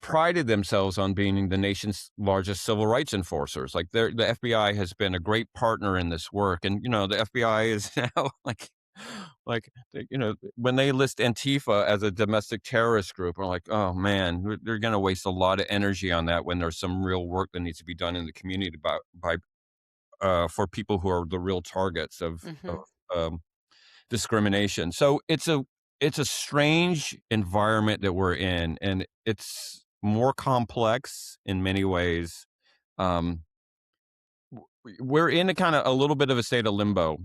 Speaker 2: prided themselves on being the nation's largest civil rights enforcers. Like the FBI has been a great partner in this work, and the FBI is now like Like, when they list Antifa as a domestic terrorist group, we're like, oh man, they're going to waste a lot of energy on that when there's some real work that needs to be done in the community for people who are the real targets of
Speaker 1: Mhm.
Speaker 2: um, discrimination. So it's a strange environment that we're in, and it's more complex in many ways. Um, we're in a kind of a little bit of a state of limbo.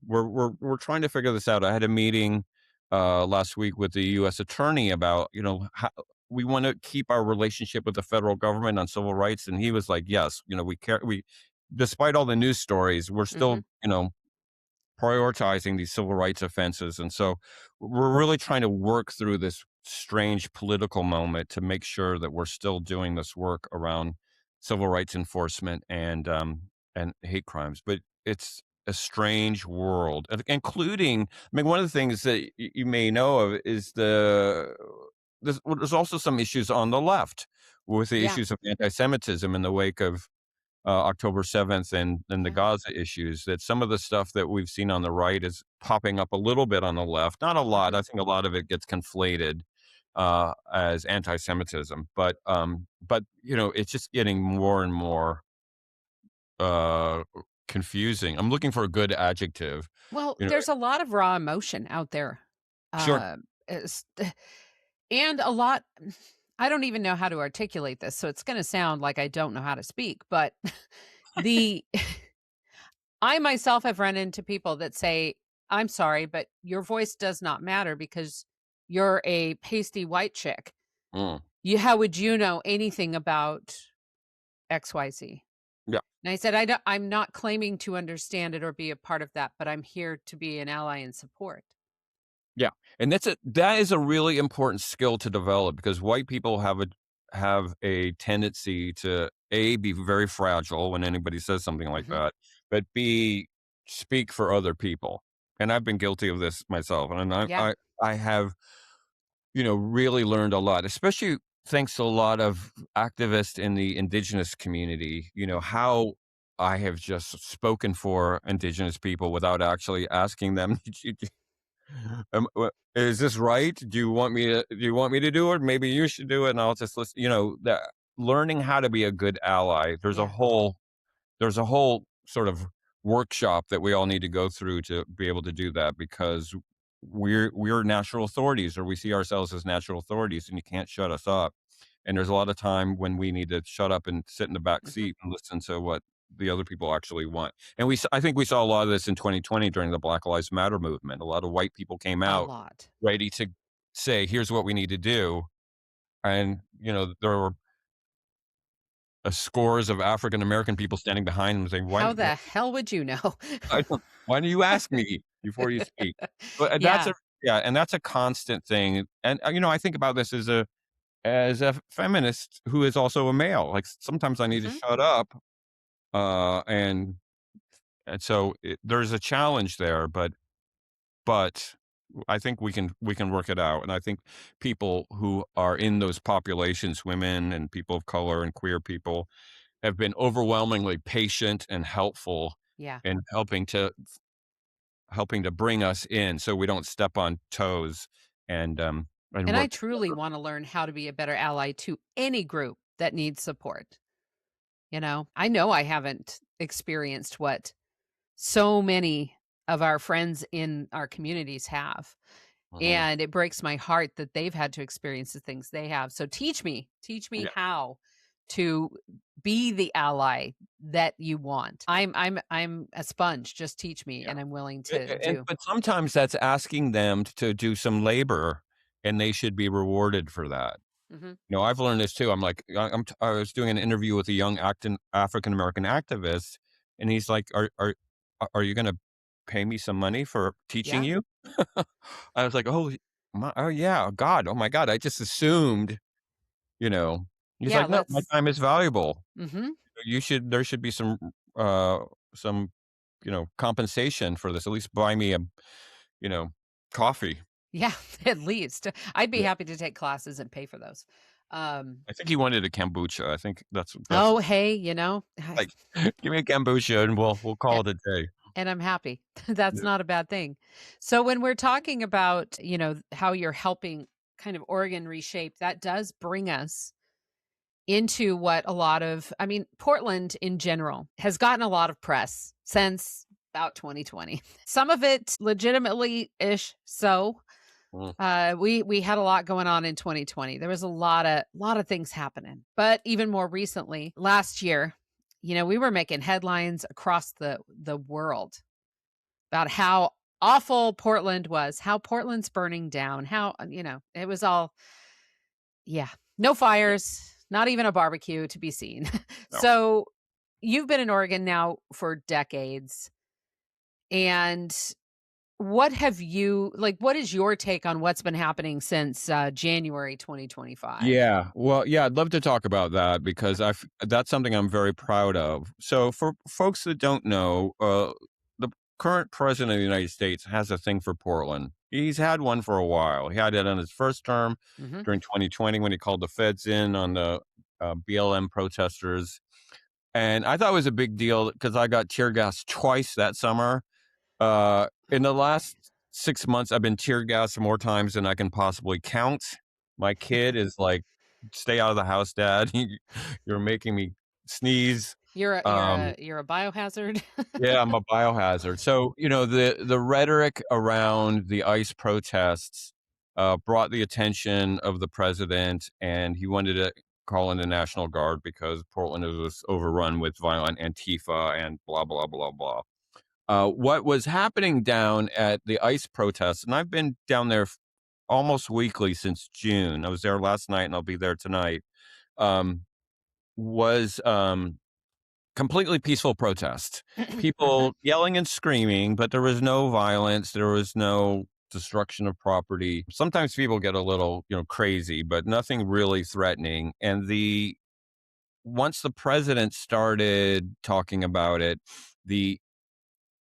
Speaker 2: We're trying to figure this out. I had a meeting last week with the U.S. attorney about how we want to keep our relationship with the federal government on civil rights, and he was like, "Yes, we care. We, despite all the news stories, we're
Speaker 1: Mhm.
Speaker 2: still prioritizing these civil rights offenses." And so we're really trying to work through this strange political moment to make sure that we're still doing this work around civil rights enforcement and hate crimes. But it's a strange world, including, I mean, one of the things that you may know of is there's also some issues on the left with the
Speaker 1: Yeah.
Speaker 2: issues of anti-Semitism in the wake of October 7th and the
Speaker 1: Yeah.
Speaker 2: Gaza issues, that some of the stuff that we've seen on the right is popping up a little bit on the left. Not a lot.
Speaker 1: Mhm.
Speaker 2: I think a lot of it gets conflated as anti-Semitism, but it's just getting more and more uh, confusing. I'm looking for a good adjective.
Speaker 1: Well,
Speaker 2: You know,
Speaker 1: there's a lot of raw emotion out there.
Speaker 2: sure.
Speaker 1: It's and a lot I don't even know how to articulate this, so it's gonna sound like I don't know how to speak, but the I myself have run into people that say, "I'm sorry, but your voice does not matter because you're a pasty white chick.
Speaker 2: Mm,
Speaker 1: How would you know anything about XYZ?"
Speaker 2: yeah.
Speaker 1: And I said, I'm not claiming to understand it or be a part of that, but I'm here to be an ally and support."
Speaker 2: Yeah, and that is a really important skill to develop because white people have a tendency to A, be very fragile when anybody says something like
Speaker 1: Mhm.
Speaker 2: that, but B, speak for other people. And I've been guilty of this myself, and
Speaker 1: Yeah.
Speaker 2: I have, really learned a lot, especially thanks to a lot of activists in the indigenous community,
Speaker 1: Mhm.
Speaker 2: how I have just spoken for indigenous people without actually asking them, is this right? Do you want me to do it? Maybe you should do it, and I'll just listen. That learning how to be a good ally.
Speaker 1: Yeah.
Speaker 2: There's a whole sort of workshop that we all need to go through to be able to do that because we're natural authorities, or we see ourselves as natural authorities, and you can't shut us up. And there's a lot of time when we need to shut up and sit in the back
Speaker 1: Mhm.
Speaker 2: seat and listen to what the other people actually want. And I think we saw a lot of this in 2020 during the Black Lives Matter movement. A lot of white people came
Speaker 1: A
Speaker 2: out
Speaker 1: lot.
Speaker 2: ready to say, "Here's what we need to do," and there were scores of African American people standing behind them saying,
Speaker 1: How the hell would you know?
Speaker 2: why don't you ask me before you speak?" But that's
Speaker 1: Yeah.
Speaker 2: a yeah, and that's a constant thing. And I think about this as a feminist who is also a male. Like sometimes I need to
Speaker 1: Mhm.
Speaker 2: shut up, and so there's a challenge there, but I think we can work it out. And I think people who are in those populations, women and people of color and queer people, have been overwhelmingly patient and helpful
Speaker 1: Yeah.
Speaker 2: in helping to bring us in so we don't step on toes and
Speaker 1: And I
Speaker 2: work
Speaker 1: truly
Speaker 2: together.
Speaker 1: wanna learn how to be a better ally to any group that needs support, you know? I know I haven't experienced what so many of our friends in our communities have,
Speaker 2: Mhm.
Speaker 1: and it breaks my heart that they've had to experience the things they have. So teach me
Speaker 2: Yeah,
Speaker 1: how to be the ally that you want. I'm a sponge, just teach me
Speaker 2: yeah.
Speaker 1: and I'm willing to
Speaker 2: And
Speaker 1: do.
Speaker 2: but sometimes that's asking them to do some labor, and they should be rewarded for that.
Speaker 1: Mhm.
Speaker 2: I've learned this too. I'm like, I was doing an interview with a young African American activist, and he's like, "Are you going to pay me some money for teaching
Speaker 1: Yeah.
Speaker 2: you?" I was like, "Oh yeah, God, oh my God!" I just assumed, you know. He's
Speaker 1: Yeah,
Speaker 2: like, "No, my
Speaker 1: let's
Speaker 2: time is valuable.
Speaker 1: Mhm.
Speaker 2: There should be uh, some, compensation for this. At least buy me you know, coffee."
Speaker 1: Yeah, at least. I'd be
Speaker 2: Yeah.
Speaker 1: happy to take classes and pay for those. Um,
Speaker 2: I think he wanted a kombucha. I think that's
Speaker 1: oh, hey, you know,
Speaker 2: like, "Give me a kombucha and we'll
Speaker 1: e
Speaker 2: call it a day."
Speaker 1: and I'm happy. That's not a bad thing. So when we're talking about, how you're helping kind of Oregon reshape, that does bring us into what a lot of I mean, Portland in general has gotten a lot of press since about 2020. Some of it legitimately-ish so.
Speaker 2: Mm.
Speaker 1: We had a lot going on in 2020. There was a lot of things happening. But even more recently, last year, we were making headlines across the world about how awful Portland was, how Portland's burning down, how, it was all yeah, no
Speaker 2: Yeah.
Speaker 1: fires, not even a barbecue to be seen.
Speaker 2: No.
Speaker 1: So, you've been in Oregon now for decades, and what is your take on what's been happening since, January 2025?
Speaker 2: Yeah. Well, yeah, I'd love to talk about that because that's something I'm very proud of. So, for folks that don't know, the current president of the United States has a thing for Portland. He's had one for a while. He had it on his first term
Speaker 1: Mhm.
Speaker 2: during 2020 when he called the feds in on the BLM protesters. And I thought it was a big deal because I got tear gassed twice that summer. In the last 6 months, I've been tear gassed more times than I can possibly count. My kid is like, "Stay out of the house, Dad. You're making me sneeze."
Speaker 1: You're a you're
Speaker 2: Um,
Speaker 1: a you're a biohazard?
Speaker 2: yeah, I'm a biohazard. So, the rhetoric around the ICE protests brought the attention of the president, and he wanted to call in the National Guard because Portland was overrun with violent Antifa and blah, blah, blah, blah. What was happening down at the ICE protests, and I've been down there almost weekly since June. I was there last night, and I'll be there tonight. Um, was completely peaceful protest.
Speaker 1: Mhm.
Speaker 2: People yelling and screaming, but there was no violence. There was no destruction of property. Sometimes people get a little, crazy, but nothing really threatening. And the once the president started talking about it, the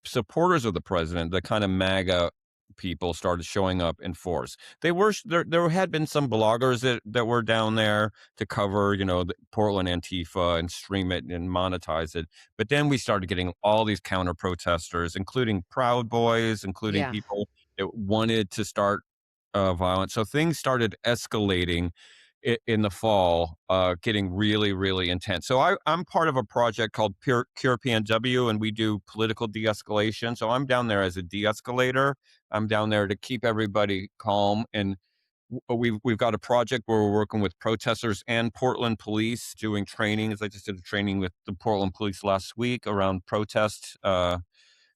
Speaker 2: supporters of the president, the kind of MAGA people, started showing up in force. They were there. There had been some bloggers that were down there to cover, the Portland Antifa and stream it and monetize it. But then we started getting all these counter protesters, including Proud Boys, including
Speaker 1: Yeah.
Speaker 2: people that wanted to start violence. So things started escalating in the fall, getting really, really intense. So I'm part of a project called Cure PNW, and we do political de-escalation. So I'm down there as a de-escalator. I'm down there to keep everybody calm. And we've got a project where we're working with protesters and Portland police doing trainings. I just did a training with the Portland police last week around protest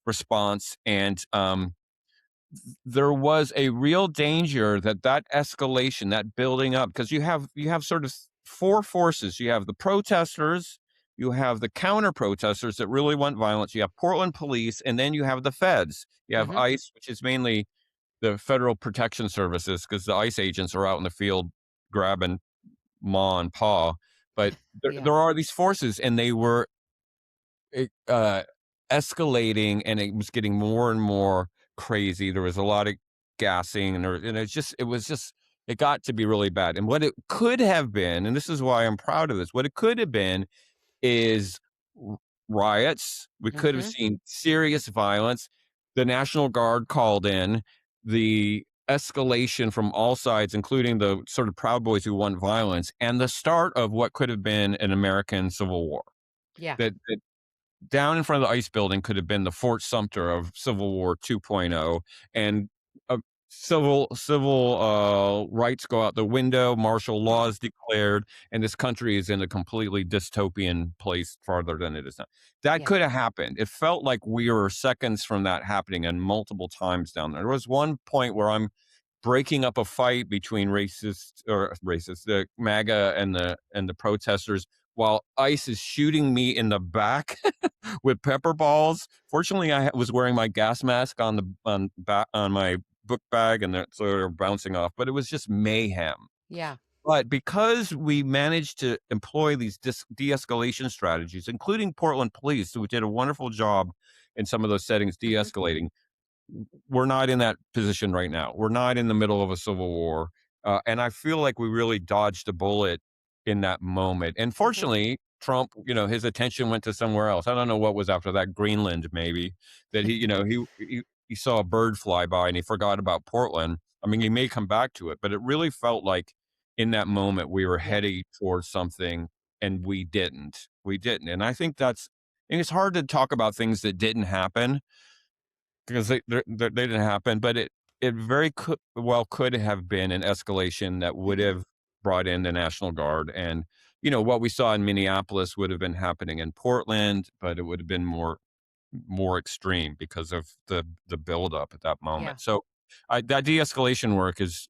Speaker 2: response, and there was a real danger that escalation, that building up, because you have sort of four forces. You have the protesters, you have the counter protesters that really want violence, you have Portland police, and then you have the feds. You have
Speaker 1: Mhm.
Speaker 2: ICE, which is mainly the Federal Protection Services, because the ICE agents are out in the field grabbing ma and pa. But
Speaker 1: Yeah.
Speaker 2: there are these forces, and they were it, escalating, and it was getting more and more crazy. There was a lot of gassing, and it got to be really bad. And what it could have been, and this is why I'm proud of this, what it could have been is riots. We could have
Speaker 1: Mhm.
Speaker 2: seen serious violence. The National Guard called in. The escalation from all sides, including the sort of Proud Boys who want violence, and the start of what could have been an American Civil War.
Speaker 1: Yeah.
Speaker 2: That down in front of the ICE building could have been the Fort Sumter of Civil War 2.0, and uh, civil rights go out the window. Martial law
Speaker 1: Mhm.
Speaker 2: is declared, and this country is in a completely dystopian place farther than it is now. That
Speaker 1: Yeah.
Speaker 2: could have happened. It felt like we were seconds from that happening, and multiple times down there. There was one point where I'm breaking up a fight between the MAGA and the protesters, while ICE is shooting me in the back with pepper balls. Fortunately, I was wearing my gas mask on my book bag, and so they were bouncing off. But it was just mayhem.
Speaker 1: Yeah.
Speaker 2: But because we managed to employ these de-escalation strategies, including Portland police, who did a wonderful job in some of those settings
Speaker 1: Mhm.
Speaker 2: de-escalating, we're not in that position right now. We're not in the middle of a civil war, and I feel like we really dodged a bullet in that moment. And
Speaker 1: Mhm.
Speaker 2: fortunately, Trump, his attention went to somewhere else. I don't know what was after that, Greenland maybe, that he saw a bird fly by and he forgot about Portland. I mean, he may come back to it, but it really felt like in that moment we were
Speaker 1: Yeah.
Speaker 2: heading towards something and we didn't. We didn't. And I think and it's hard to talk about things that didn't happen because they didn't happen, but it very well could have been an escalation that would
Speaker 1: Mhm.
Speaker 2: have brought in the National Guard, and what we saw in Minneapolis would have been happening in Portland, but it would have been more extreme because of the buildup at that
Speaker 1: Yeah.
Speaker 2: moment. So, that de-escalation work is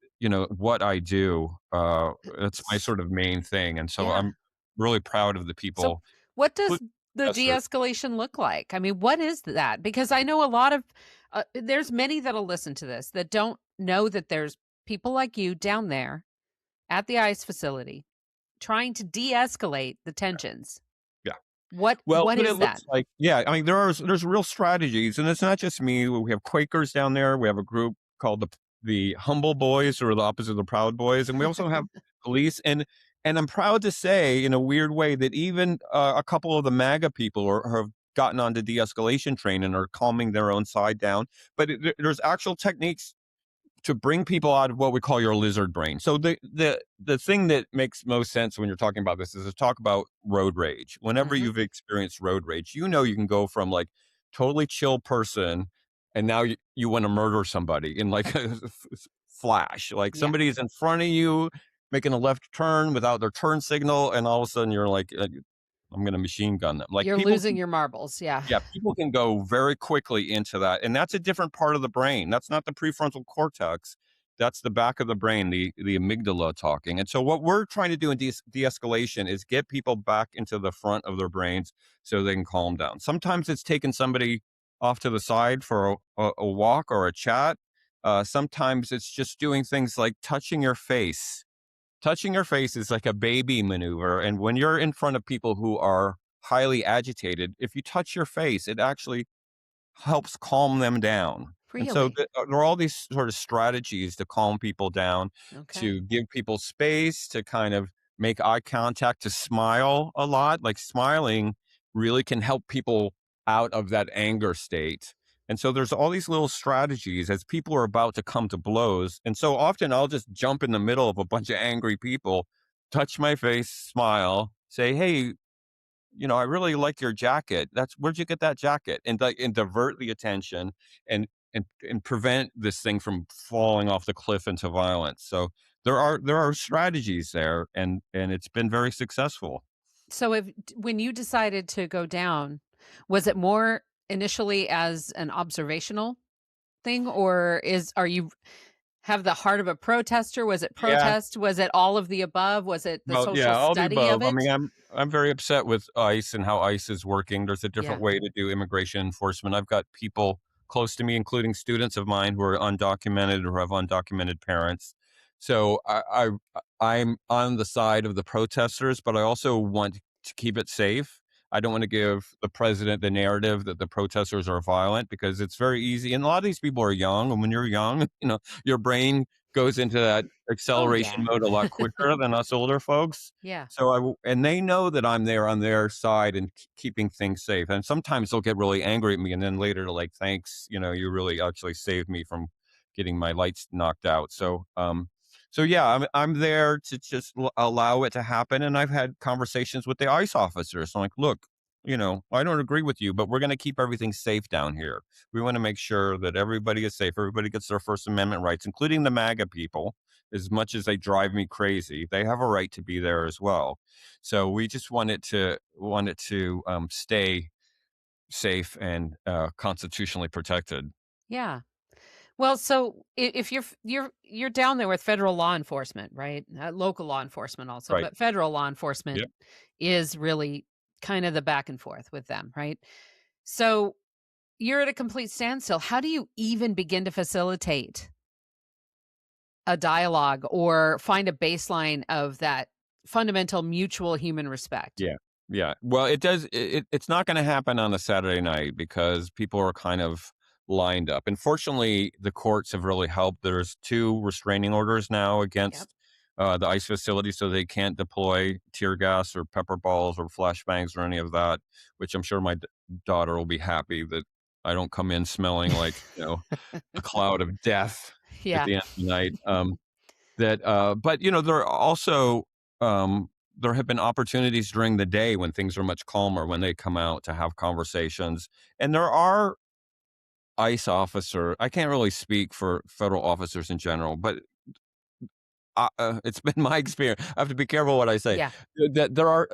Speaker 2: what I do. It's my
Speaker 1: S
Speaker 2: sort of main thing, and so
Speaker 1: Yeah.
Speaker 2: I'm really proud of the
Speaker 1: So,
Speaker 2: people,
Speaker 1: what does
Speaker 2: including
Speaker 1: the
Speaker 2: professors.
Speaker 1: de-escalation look like? I mean, what is that? Because I know a lot of there's many that'll listen to this that don't know that there's people like you down there at the ICE facility trying to de-escalate the tensions.
Speaker 2: Yeah. Well,
Speaker 1: What
Speaker 2: what it
Speaker 1: is
Speaker 2: looks
Speaker 1: that?
Speaker 2: like, yeah, I mean, there's real strategies, and it's not just me. We have Quakers down there. We have a group called the Humble Boys, or the opposite of the Proud Boys, and we also have police. And I'm proud to say, in a weird way, that even a couple of the MAGA people have gotten on the de-escalation train and are calming their own side down. But there's actual techniques to bring people out of what we call your lizard brain. So the thing that makes most sense when you're talking about this is to talk about road rage. Whenever
Speaker 1: Mhm.
Speaker 2: you've experienced road rage, you can go from like totally chill person and now you want to murder somebody in like a flash. Like
Speaker 1: Yeah.
Speaker 2: somebody's in front of you making a left turn without their turn signal, and all of a sudden you're like, I'm going to machine gun them. Like
Speaker 1: You're
Speaker 2: people
Speaker 1: losing your marbles. Yeah.
Speaker 2: yeah, people can go very quickly into that, and that's a different part of the brain. That's not the prefrontal cortex. That's the back of the brain, the amygdala talking. And so, what we're trying to do in de-escalation is get people back into the front of their brains so they can calm down. Sometimes it's taking somebody off to the side for a walk or a chat. Sometimes it's just doing things like touching your face. Touching your face is like a baby maneuver, and when you're in front of people who are highly agitated, if you touch your face, it actually helps calm them down. And so
Speaker 1: Really?
Speaker 2: there are all these sort of strategies to calm people down,
Speaker 1: Okay.
Speaker 2: to give people space, to kind of make eye contact, to smile a lot. Like smiling really can help people out of that anger state. And so there's all these little strategies as people are about to come to blows. And so often I'll just jump in the middle of a bunch of angry people, touch my face, smile, say, "Hey, I really like your jacket. Where'd you get that jacket?" And divert the attention and prevent this thing from falling off the cliff into violence. So there are strategies there, and it's been very successful.
Speaker 1: So when you decided to go down, was it more initially as an observational thing, or are you have the heart of a protester? Was it
Speaker 2: Yeah.
Speaker 1: protest? Was it all of the above? Was it the
Speaker 2: Well,
Speaker 1: social
Speaker 2: yeah, all the
Speaker 1: study of
Speaker 2: above. I mean,
Speaker 1: it?
Speaker 2: I'm very upset with ICE and how ICE is working. There's a different
Speaker 1: Yeah.
Speaker 2: way to do immigration enforcement. I've got people close to me, including students of mine who are undocumented or have undocumented parents. So I'm on the side of the protesters, but I also want to keep it safe. I don't want to give the president the narrative that the protesters are violent, because it's very easy. And a lot of these people are young, and when you're young, your brain goes into that
Speaker 1: Oh,
Speaker 2: acceleration
Speaker 1: yeah.
Speaker 2: mode a lot quicker than us older folks.
Speaker 1: Yeah.
Speaker 2: So and they know that I'm there on their side and keeping things safe. And sometimes they'll get really angry at me, and then later they're like, "Thanks, you really actually saved me from getting my lights knocked out." So yeah, I'm there to just allow it to happen. And I've had conversations with the ICE officers. I'm like, "Look, I don't agree with you, but we're going to keep everything safe down here. We want to make sure that everybody is safe. Everybody gets their First Amendment rights, including the MAGA people. As much as they drive me crazy, they have a right to be there as well. So we just want it to stay safe and constitutionally protected."
Speaker 1: Yeah. Well, so if you're down there with federal law enforcement, right? Local law enforcement also,
Speaker 2: Right.
Speaker 1: but federal law enforcement
Speaker 2: Yep.
Speaker 1: is really kind of the back and forth with them, right? So you're at a complete standstill. How do you even begin to facilitate a dialogue or find a baseline of that fundamental mutual human respect?
Speaker 2: Yeah. Yeah. Well, it does. It's not going to happen on a Saturday night because people are kind of lined up. And fortunately, the courts have really helped. There's two restraining orders now
Speaker 1: Yep.
Speaker 2: against the ICE facility so they can't deploy tear gas or pepper balls or flashbangs or any of that, which I'm sure my daughter will be happy that I don't come in smelling like, a cloud of death at
Speaker 1: Yeah.
Speaker 2: the end of the night. But there are also, there have been opportunities during the day when things are much calmer, when they come out to have conversations. And there are I can't really speak for federal officers in general, but it's been my experience. I have to be careful what I say.
Speaker 1: Yeah.
Speaker 2: That there are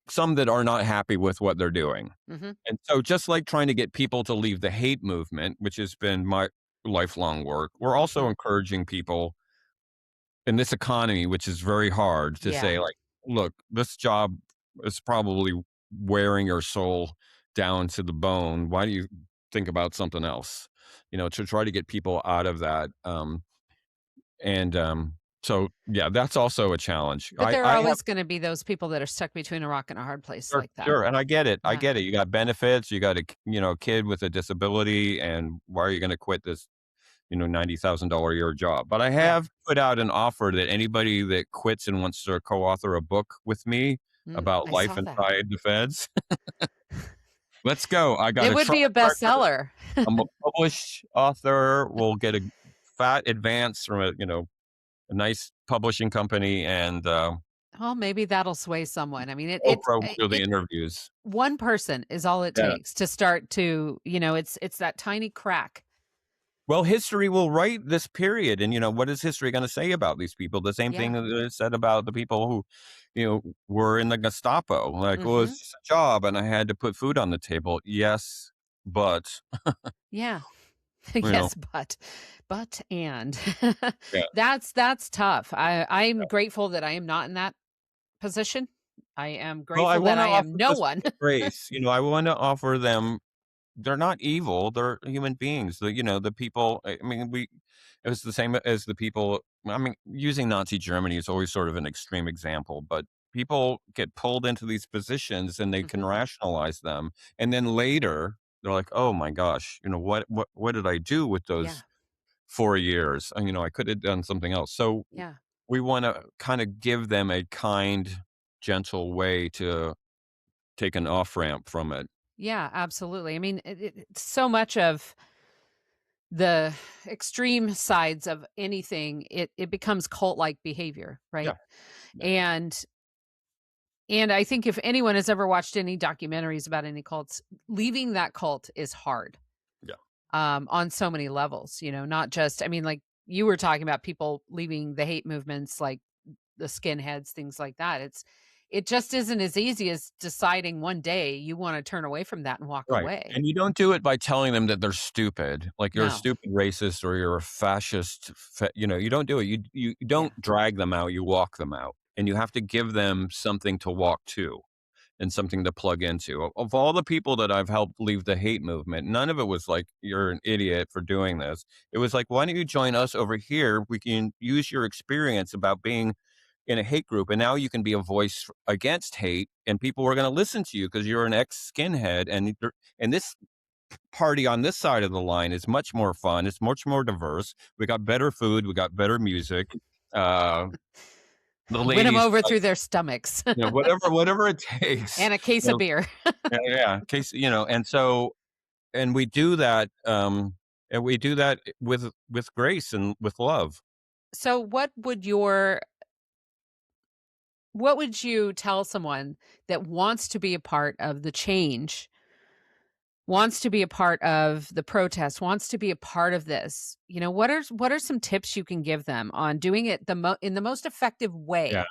Speaker 2: some that are not happy with what they're doing,
Speaker 1: Hmm.
Speaker 2: and so just like trying to get people to leave the hate movement, which has been my lifelong work, we're
Speaker 1: Hmm.
Speaker 2: also encouraging people in this economy, which is very hard, to
Speaker 1: Yeah.
Speaker 2: say like, look, this job is probably wearing your soul down to the bone. Why do you think about something else? To try to get people out of that. And so, yeah, that's also a challenge.
Speaker 1: But there are
Speaker 2: I have
Speaker 1: always going to be those people that are stuck between a rock and a hard place
Speaker 2: sure,
Speaker 1: like that.
Speaker 2: sure, and I get it. I
Speaker 1: Yeah.
Speaker 2: get it. You got benefits. You got a kid with a disability, and why are you going to quit this, $90,000 a year job? But I
Speaker 1: Right.
Speaker 2: have put out an offer that anybody that quits and wants to co-author a book with me about
Speaker 1: I
Speaker 2: life
Speaker 1: saw that.
Speaker 2: inside the feds, let's go. I got
Speaker 1: It
Speaker 2: a
Speaker 1: would
Speaker 2: track
Speaker 1: be a
Speaker 2: record.
Speaker 1: bestseller.
Speaker 2: I'm a published author. We'll get a fat advance from a nice publishing company, and
Speaker 1: Well, maybe that'll sway someone. I mean,
Speaker 2: Oprah will do the interviews.
Speaker 1: one person is all it
Speaker 2: Yeah.
Speaker 1: takes to start to, it's that tiny crack.
Speaker 2: Well, history will write this period, and what is history going to say about these people? The same thing
Speaker 1: Yeah.
Speaker 2: that it said about the people who, were in the Gestapo. Like, well,
Speaker 1: Hmm.
Speaker 2: it's just a job, and I had to put food on the table. Yes, but
Speaker 1: Yeah.
Speaker 2: you know,
Speaker 1: Yes, but and
Speaker 2: yeah.
Speaker 1: that's tough. I'm grateful that I am not in that position. I am
Speaker 2: Well, I
Speaker 1: grateful that
Speaker 2: want to
Speaker 1: I
Speaker 2: offer
Speaker 1: am no
Speaker 2: those
Speaker 1: one.
Speaker 2: people grace. I want to offer them. They're not evil. They're human beings. The people. I mean, it was the same as the people. I mean, using Nazi Germany is always sort of an extreme example, but people get pulled into these positions and they can
Speaker 1: Hmm.
Speaker 2: rationalize them, and then later they're like, "Oh my gosh, what did I do with
Speaker 1: Yeah.
Speaker 2: those 4 years? I could have done something else." So
Speaker 1: Yeah.
Speaker 2: we want to kind of give them a kind, gentle way to take an off ramp from it.
Speaker 1: Yeah, absolutely. I mean, so much of the extreme sides of anything, it becomes cult-like behavior, right?
Speaker 2: Yeah. Yeah.
Speaker 1: And I think if anyone has ever watched any documentaries about any cults, leaving that cult is hard,
Speaker 2: Yeah.
Speaker 1: on so many levels, not just, I mean, like you were talking about people leaving the hate movements, like the skinheads, things like that. It just isn't as easy as deciding one day you want to turn away from that and walk
Speaker 2: Right,
Speaker 1: away.
Speaker 2: and you don't do it by telling them that they're stupid, like you're a
Speaker 1: No.
Speaker 2: stupid racist or you're a fascist, you don't do it. You
Speaker 1: Yeah.
Speaker 2: don't drag them out, you walk them out, and you have to give them something to walk to and something to plug into. Of all the people that I've helped leave the hate movement, none of it was like, "You're an idiot for doing this." It was like, "Why don't you join us over here? We can use your experience about being in a hate group, and now you can be a voice against hate, and people are gonna listen to you because you're an ex-skinhead, and this party on this side of the line is much more fun, it's much more diverse. We got better food, we got better music, uh, the
Speaker 1: Win them
Speaker 2: ladies
Speaker 1: over
Speaker 2: like,
Speaker 1: through their stomachs
Speaker 2: whatever it takes,
Speaker 1: and a case
Speaker 2: you
Speaker 1: of
Speaker 2: know
Speaker 1: beer.
Speaker 2: yeah, in case, and we do that with grace and with love.
Speaker 1: So what would you tell someone that wants to be a part of the change, wants to be a part of the protest, wants to be a part of this? What are some tips you can give them on doing it in the most effective
Speaker 2: Yeah,
Speaker 1: way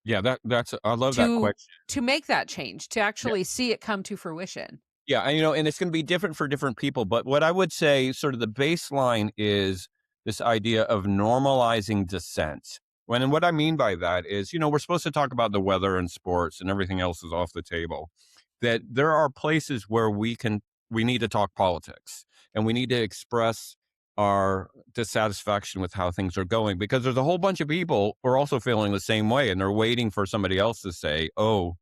Speaker 2: yeah, that's I love that
Speaker 1: to
Speaker 2: question.
Speaker 1: make that change, to actually see it come to fruition?
Speaker 2: Yeah, and it's gonna be different for different people, but what I would say sort of the baseline is this idea of normalizing dissent. And what I mean by that is, we're supposed to talk about the weather and sports and everything else is off the table. That there are places where we need to talk politics and we need to express our dissatisfaction with how things are going because there's a whole bunch of people who are also feeling the same way and they're waiting for somebody else to say, "Oh,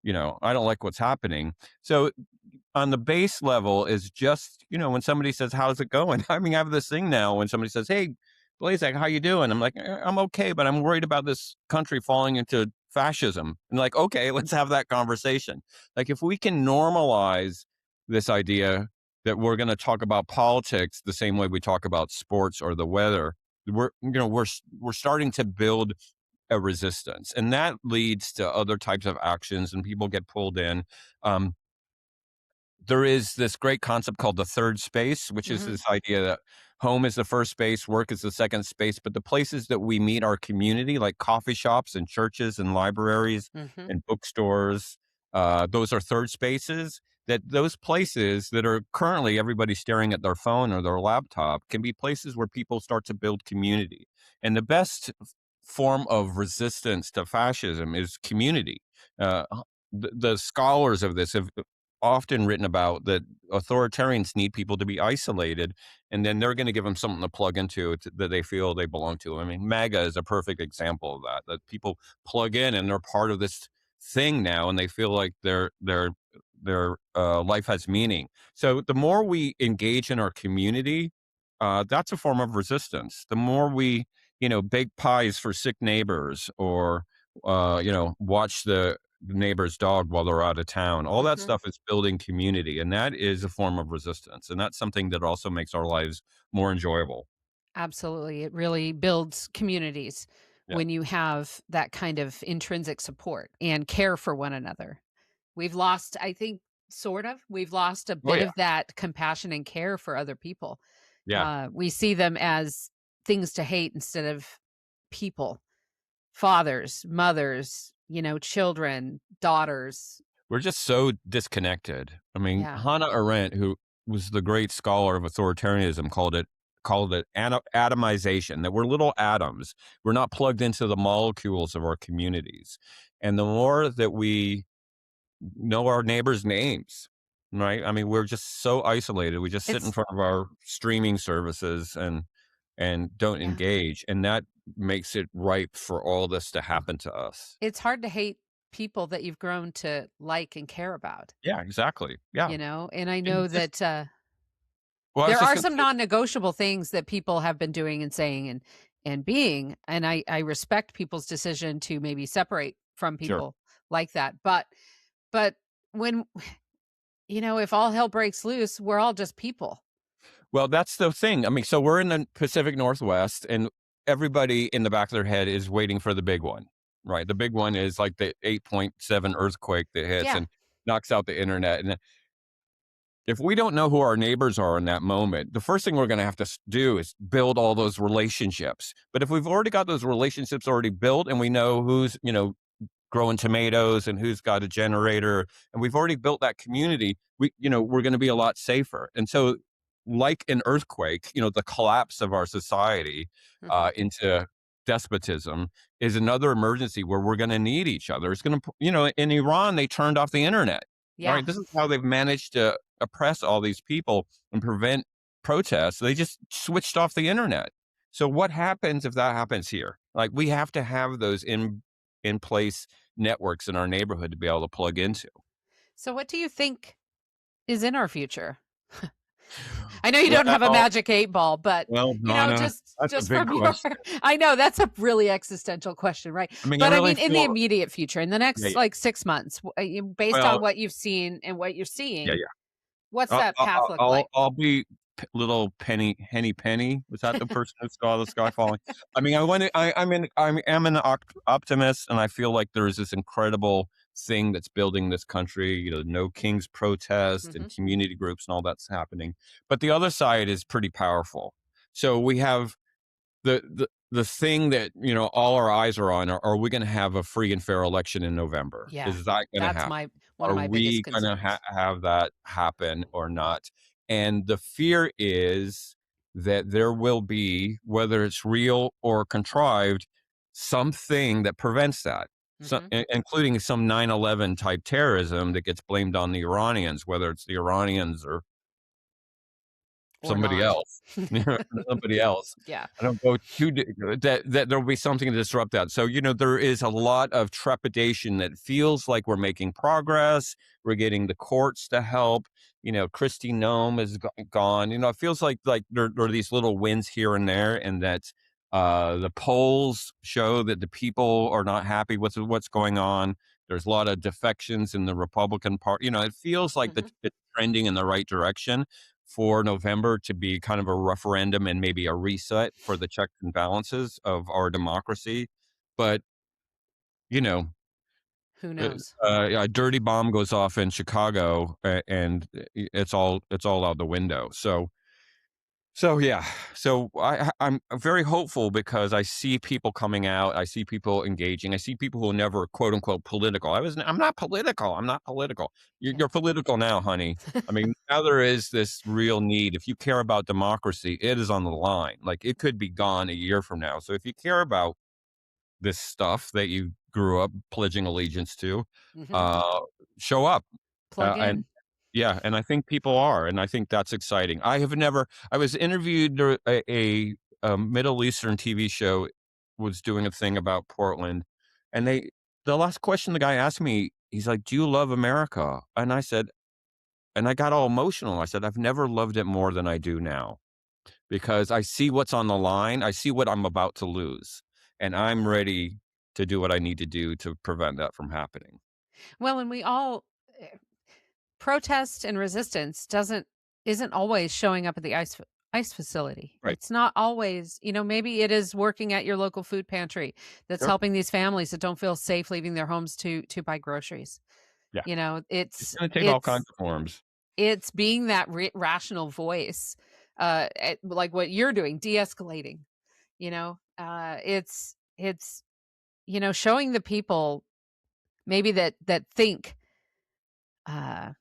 Speaker 2: I don't like what's happening." So on the base level is just, when somebody says, "How's it going?" I mean, I have this thing now when somebody says, "Hey, Blazak, how you doing? I'm like, I'm okay, but I'm worried about this country falling into fascism. And like, okay, let's have that conversation. Like, if we can normalize this idea that we're going to talk about politics the same way we talk about sports or the weather, we're starting to build a resistance, and that leads to other types of actions, and people get pulled in. Um, there is this great concept called the third space, which is
Speaker 1: Mm-hmm.
Speaker 2: this idea that home is the first space, work is the second space, but the places that we meet our community, like coffee shops and churches and libraries
Speaker 1: Mm-hmm.
Speaker 2: and bookstores, those are third spaces. That those places that are currently everybody staring at their phone or their laptop can be places where people start to build community. And the best form of resistance to fascism is community. Uh, the scholars of this have often written about that authoritarians need people to be isolated, and then they're going to give them something to plug into that they feel they belong to. I mean, MAGA is a perfect example of that. That people plug in and they're part of this thing now, and they feel like their life has meaning. So the more we engage in our community, that's a form of resistance. The more we, bake pies for sick neighbors, or watch the neighbor's dog while they're out of town. All that
Speaker 1: Mm-hmm.
Speaker 2: stuff is building community, and that is a form of resistance. And that's something that also makes our lives more enjoyable.
Speaker 1: Absolutely. It really builds communities
Speaker 2: Yeah.
Speaker 1: when you have that kind of intrinsic support and care for one another. We've lost, I think, we've lost a
Speaker 2: Oh
Speaker 1: bit
Speaker 2: yeah.
Speaker 1: of that compassion and care for other people.
Speaker 2: Yeah.
Speaker 1: We see them as things to hate instead of people, fathers, mothers, children, daughters.
Speaker 2: We're just so disconnected. I mean,
Speaker 1: Yeah.
Speaker 2: Hannah Arendt, who was the great scholar of authoritarianism, called it atomization, that we're little atoms. We're not plugged into the molecules of our communities. And the more that we know our neighbors' names, right? I mean, we're just so isolated. We just sit in
Speaker 1: It's,
Speaker 2: front of our streaming services and don't
Speaker 1: yeah.
Speaker 2: engage, and that makes it ripe for all this to happen to us.
Speaker 1: It's hard to hate people that you've grown to like and care about,
Speaker 2: Yeah, exactly. Yeah.
Speaker 1: and I
Speaker 2: And
Speaker 1: know
Speaker 2: just
Speaker 1: that
Speaker 2: well, I was
Speaker 1: there
Speaker 2: just
Speaker 1: are
Speaker 2: going to
Speaker 1: some
Speaker 2: say,
Speaker 1: non-negotiable things that people have been doing and saying and being, and I respect people's decision to maybe separate from
Speaker 2: sure.
Speaker 1: people like that. But when if all hell breaks loose, we're all just people.
Speaker 2: Well, that's the thing. I mean, so we're in the Pacific Northwest, and everybody in the back of their head is waiting for the big one, right? The big one is like the 8.7 earthquake that hits
Speaker 1: Yeah.
Speaker 2: and knocks out the internet. And if we don't know who our neighbors are in that moment, the first thing we're going to have to do is build all those relationships. But if we've already got those relationships already built, and we know who's, growing tomatoes and who's got a generator, and we've already built that community, we're going to be a lot safer. And so, like an earthquake, the collapse of our society
Speaker 1: Mhm.
Speaker 2: into despotism is another emergency where we're going to need each other. It's going to, in Iran, they turned off the internet. All
Speaker 1: Yeah.
Speaker 2: right, this is how they've managed to oppress all these people and prevent protests. They just switched off the internet. So what happens if that happens here? Like, we have to have those in place networks in our neighborhood to be able to plug into.
Speaker 1: So what do you think is in our future? I know you don't have a
Speaker 2: Well,
Speaker 1: magic 8 ball, but,
Speaker 2: Donna, that's a
Speaker 1: just
Speaker 2: big
Speaker 1: from your
Speaker 2: question.
Speaker 1: I know that's a really existential question, right?
Speaker 2: I mean, I
Speaker 1: But I
Speaker 2: really
Speaker 1: mean, in the
Speaker 2: feel
Speaker 1: immediate future, in the
Speaker 2: yeah,
Speaker 1: next,
Speaker 2: yeah.
Speaker 1: like, 6 months, based on
Speaker 2: Well,
Speaker 1: what you've seen and what you're
Speaker 2: yeah,
Speaker 1: seeing,
Speaker 2: yeah.
Speaker 1: what's that path look like?
Speaker 2: I'll be little Henny Penny. Was that the person who saw the sky falling? I mean, I want to. I am an optimist, and I feel like there is this incredible thing that's building this country. No King's protest and
Speaker 1: Mhm.
Speaker 2: community groups and all that's happening. But the other side is pretty powerful. So we have the thing that all our eyes are on. Are we going to have a free and fair election in November?
Speaker 1: Yeah.
Speaker 2: Is that going to
Speaker 1: That's
Speaker 2: happen?
Speaker 1: my one of
Speaker 2: Are
Speaker 1: my biggest
Speaker 2: we going to
Speaker 1: concerns.
Speaker 2: have that happen or not? And the fear is that there will be, whether it's real or contrived, something that prevents that. So,
Speaker 1: Mhm.
Speaker 2: including some 9/11 type terrorism that gets blamed on the Iranians, whether it's the Iranians or
Speaker 1: Or
Speaker 2: somebody
Speaker 1: not.
Speaker 2: else. Somebody else.
Speaker 1: Yeah.
Speaker 2: I don't go too that there'll be something to disrupt that. So, there is a lot of trepidation that feels like we're making progress. We're getting the courts to help. Christy Nome is gone. It feels like there are these little wins here and there, and that The polls show that the people are not happy with what's going on. There's a lot of defections in the Republican Party. It feels like
Speaker 1: Hmm.
Speaker 2: it's trending in the right direction for November to be kind of a referendum and maybe a reset for the checks and balances of our democracy. But, you know,
Speaker 1: Who knows?
Speaker 2: a dirty bomb goes off in Chicago, and it's all out the window. So yeah, I'm very hopeful because I see people coming out, I see people engaging, I see people who are never quote unquote political. I'm not political. I'm not political.
Speaker 1: Yeah.
Speaker 2: You're political now, honey. I mean, now there is this real need. If you care about democracy, it is on the line. Like it could be gone a year from now. So if you care about this stuff that you grew up pledging allegiance to,
Speaker 1: Hmm.
Speaker 2: uh, show up.
Speaker 1: Plug
Speaker 2: And
Speaker 1: in.
Speaker 2: yeah, and I think people are, and I think that's exciting. I was interviewed a Middle Eastern TV show was doing a thing about Portland, and the last question the guy asked me, he's like, "Do you love America?" And I said, and I got all emotional. I said, "I've never loved it more than I do now because I see what's on the line. I see what I'm about to lose, and I'm ready to do what I need to do to prevent that from happening."
Speaker 1: Well, and we all protest and resistance isn't always showing up at the ice facility.
Speaker 2: Right.
Speaker 1: It's not always, maybe it is working at your local food pantry that's
Speaker 2: Sure.
Speaker 1: helping these families that don't feel safe leaving their homes to buy groceries.
Speaker 2: Yeah.
Speaker 1: You know,
Speaker 2: It's
Speaker 1: it's
Speaker 2: going to take all kinds
Speaker 1: it's
Speaker 2: of forms.
Speaker 1: it's being that rational voice, like what you're doing, de-escalating. It's showing the people maybe that think uh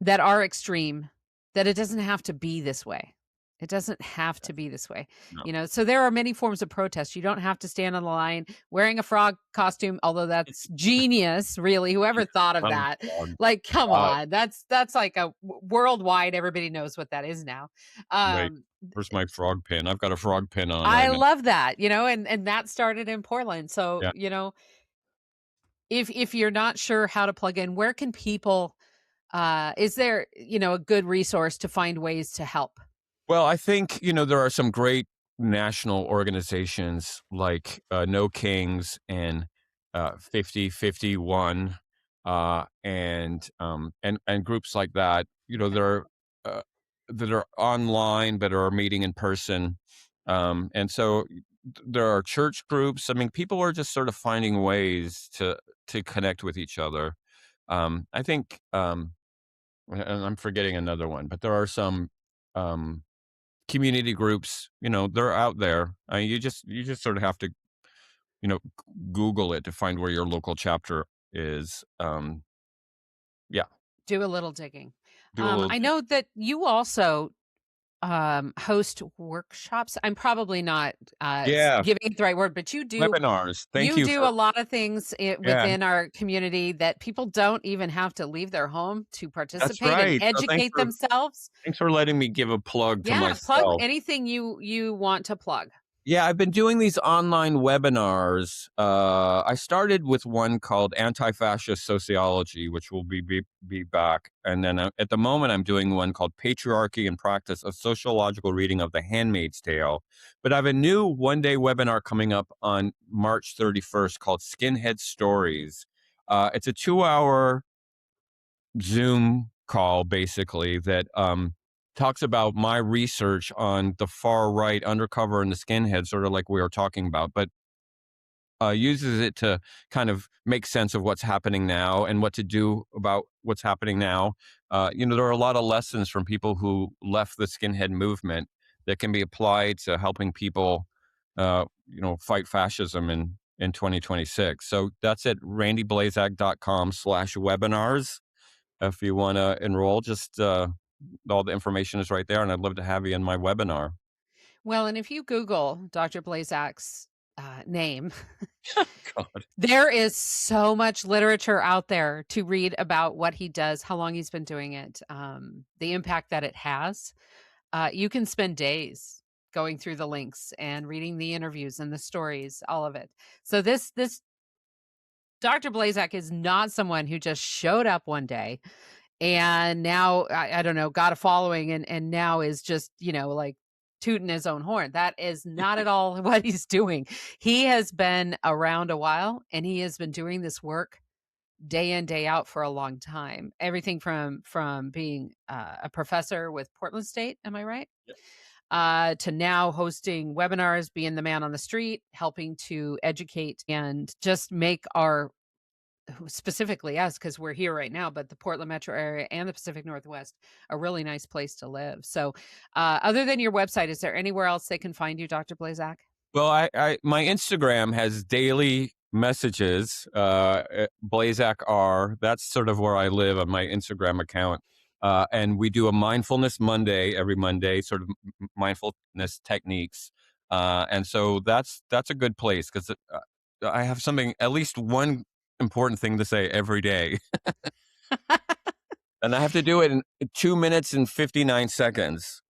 Speaker 1: that are extreme, that it doesn't have to be this way. It doesn't have to be this way.
Speaker 2: No.
Speaker 1: So there are many forms of protest. You don't have to stand on the line wearing a frog costume, although that's genius, really. Whoever thought of
Speaker 2: Not a
Speaker 1: that?
Speaker 2: frog.
Speaker 1: Like, come
Speaker 2: Uh,
Speaker 1: on. That's like a worldwide, everybody knows what that is now.
Speaker 2: wait,
Speaker 1: Um,
Speaker 2: where's my frog pin? I've got a frog pin on
Speaker 1: I
Speaker 2: right now.
Speaker 1: love that, and that started in Portland. So,
Speaker 2: Yeah.
Speaker 1: if you're not sure how to plug in, where can people is there, a good resource to find ways to help?
Speaker 2: Well, I think, there are some great national organizations like No Kings and 5051 and groups like that, uh, that are online but are meeting in person. And so there are church groups. I mean, people are just sort of finding ways to connect with each other. I think and I'm forgetting another one, but there are some um, community groups. They're out there. You just sort of have to, you know, Google it to find where your local chapter is. Yeah,
Speaker 1: Do a little digging.
Speaker 2: do a little.
Speaker 1: I know that you also host workshops. I'm probably not
Speaker 2: Yeah,
Speaker 1: giving it the right word, but you do
Speaker 2: webinars. Thank
Speaker 1: you
Speaker 2: you
Speaker 1: do
Speaker 2: for.
Speaker 1: a lot of things
Speaker 2: Yeah,
Speaker 1: within our community that people don't even have to leave their home to
Speaker 2: that's
Speaker 1: participate and
Speaker 2: right. So
Speaker 1: educate themselves.
Speaker 2: thanks for letting me give a plug to
Speaker 1: Yeah, plug
Speaker 2: myself.
Speaker 1: anything you want to plug.
Speaker 2: Yeah, I've been doing these online webinars. I started with one called Anti-Fascist Sociology, which will be back. And then at the moment, I'm doing one called Patriarchy and Practice, a sociological reading of The Handmaid's Tale. But I have a new one-day webinar coming up on March 31st called Skinhead Stories. It's a 2-hour Zoom call, basically, that talks about my research on the far right, undercover, and the skinhead, sort of like we were talking about, but uses it to kind of make sense of what's happening now and what to do about what's happening now. There are a lot of lessons from people who left the skinhead movement that can be applied to helping people, fight fascism in 2026. So that's at randyblazak.com/webinars. If you want to enroll, just all the information is right there, and I'd love to have you in my webinar.
Speaker 1: Well, and if you Google Dr. Blazak's name,
Speaker 2: God.
Speaker 1: there is so much literature out there to read about what he does, how long he's been doing it, the impact that it has. You can spend days going through the links and reading the interviews and the stories, all of it. So this Dr. Blazak is not someone who just showed up one day and now I don't know, got a following and now is just, like tooting his own horn. That is not at all what he's doing. He has been around a while and he has been doing this work day in day out for a long time. Everything from being a professor with Portland State, am I right? To now hosting webinars, being the man on the street, helping to educate and just make our specifically us, because we're here right now, but the Portland metro area and the Pacific Northwest, a really nice place to live. So, other than your website, is there anywhere else they can find you, Dr. Blazak?
Speaker 2: Well, my Instagram has daily messages. Blazak R. That's sort of where I live on my Instagram account. And we do a mindfulness Monday every Monday, sort of mindfulness techniques. And so that's a good place because I have something, at least one important thing to say every day. And I have to do it in 2 minutes and 59 seconds.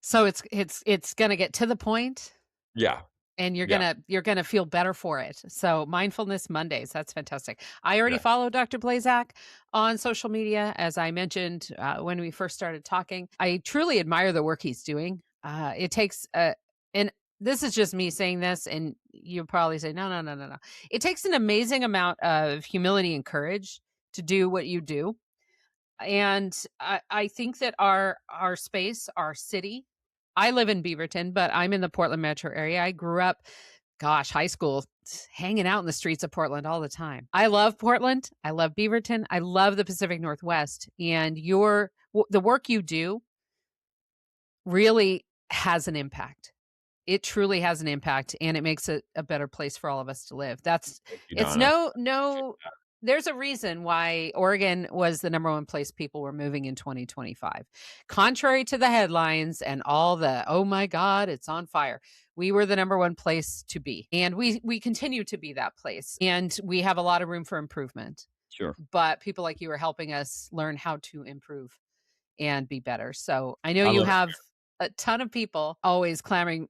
Speaker 1: So it's gonna get to the point,
Speaker 2: Yeah.
Speaker 1: and you're
Speaker 2: Yeah.
Speaker 1: gonna feel better for it. So mindfulness Mondays, that's fantastic. I already
Speaker 2: Yeah.
Speaker 1: follow Dr. Blazak on social media, as I mentioned when we first started talking. I truly admire the work he's doing. It takes and this is just me saying this, and you'll probably say, no, no, no, no, no. It takes an amazing amount of humility and courage to do what you do. And I think that our space, our city, I live in Beaverton, but I'm in the Portland metro area. I grew up, gosh, high school, hanging out in the streets of Portland all the time. I love Portland. I love Beaverton. I love the Pacific Northwest. And the work you do really has an impact. It truly has an impact, and it makes it a better place for all of us to live.
Speaker 2: Thank you,
Speaker 1: It's
Speaker 2: Donna.
Speaker 1: no there's a reason why Oregon was the number one place people were moving in 2025. Contrary to the headlines and all the, oh my God, it's on fire. We were the number one place to be. And we continue to be that place. And we have a lot of room for improvement.
Speaker 2: Sure.
Speaker 1: But people like you are helping us learn how to improve and be better. So I know
Speaker 2: I
Speaker 1: you
Speaker 2: love it.
Speaker 1: have a ton of people always clamoring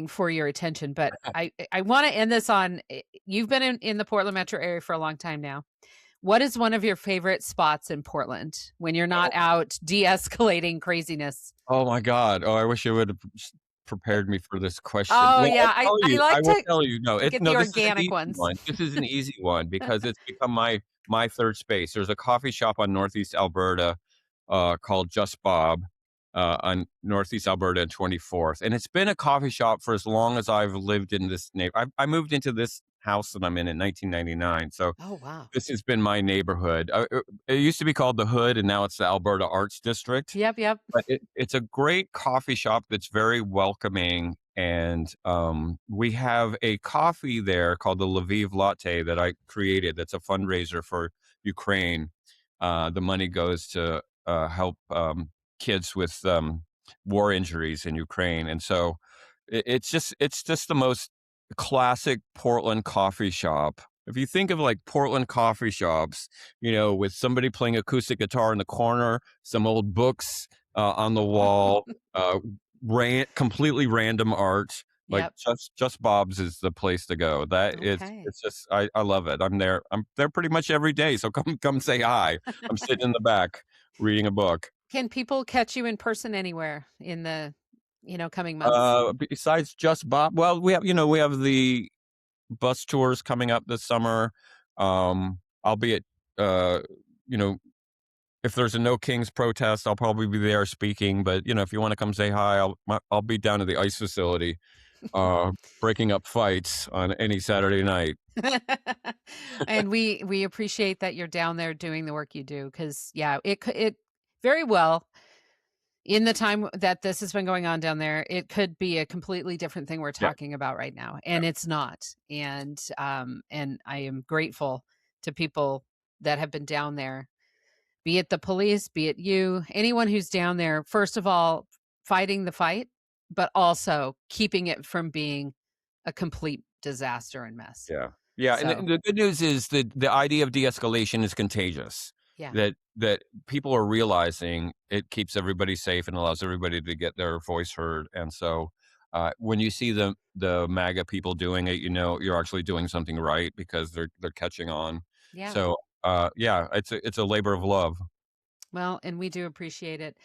Speaker 1: for your attention, but I want to end this on you've been in the Portland metro area for a long time now. What is one of your favorite spots in Portland when you're not out de-escalating craziness?
Speaker 2: Oh my God. Oh, I wish you would have prepared me for this question.
Speaker 1: Oh
Speaker 2: Well,
Speaker 1: yeah, I
Speaker 2: I
Speaker 1: like
Speaker 2: will tell you. No,
Speaker 1: to get the
Speaker 2: no, this is an
Speaker 1: organic
Speaker 2: easy
Speaker 1: ones.
Speaker 2: one. This is an easy one because it's become my third space. There's a coffee shop on Northeast Alberta called Just Bob on Northeast Alberta and 24th. And it's been a coffee shop for as long as I've lived in this neighborhood. I moved into this house that I'm in 1999. So
Speaker 1: Oh wow.
Speaker 2: this has been my neighborhood. It used to be called the Hood, and now it's the Alberta Arts District.
Speaker 1: Yep, yep.
Speaker 2: But it's a great coffee shop that's very welcoming, and we have a coffee there called the Lviv Latte that I created. That's a fundraiser for Ukraine. The money goes to help kids with war injuries in Ukraine, and so it's just the most classic Portland coffee shop. If you think of like Portland coffee shops, with somebody playing acoustic guitar in the corner, some old books on the wall, uh, completely random art, like
Speaker 1: Yep.
Speaker 2: just Bob's is the place to go.
Speaker 1: Okay.
Speaker 2: It's just I love it. I'm there pretty much every day. So come say hi. I'm sitting in the back reading a book.
Speaker 1: Can people catch you in person anywhere in the, coming months?
Speaker 2: Besides just Bob, well, we have the bus tours coming up this summer. I'll be at, you know, if there's a No Kings protest, I'll probably be there speaking. But if you want to come say hi, I'll be down at the ice facility, breaking up fights on any Saturday night.
Speaker 1: And we appreciate that you're down there doing the work you do, because yeah, it very well, in the time that this has been going on down there, it could be a completely different thing we're
Speaker 2: Yeah,
Speaker 1: talking about right now, and it's not. And I am grateful to people that have been down there, be it the police, be it you, anyone who's down there, first of all, fighting the fight, but also keeping it from being a complete disaster and mess.
Speaker 2: yeah, yeah. And
Speaker 1: So,
Speaker 2: the good news is that the idea of de-escalation is contagious.
Speaker 1: yeah.
Speaker 2: That people are realizing it keeps everybody safe and allows everybody to get their voice heard. And so, when you see the MAGA people doing it, you're actually doing something right because they're catching on.
Speaker 1: Yeah.
Speaker 2: So, yeah, it's a labor of love.
Speaker 1: Well, and we do appreciate it.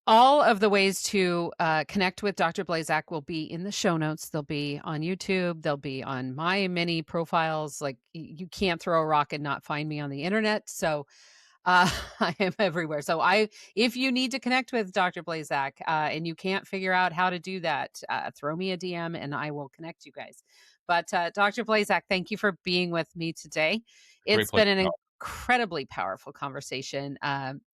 Speaker 1: All of the ways to connect with Dr. Blazak will be in the show notes. They'll be on YouTube. They'll be on my many profiles. Like you can't throw a rock and not find me on the internet. So I am everywhere. So if you need to connect with Dr. Blazak and you can't figure out how to do that, throw me a DM and I will connect you guys. But Dr. Blazak, thank you for being with me today. It's been an incredibly powerful conversation.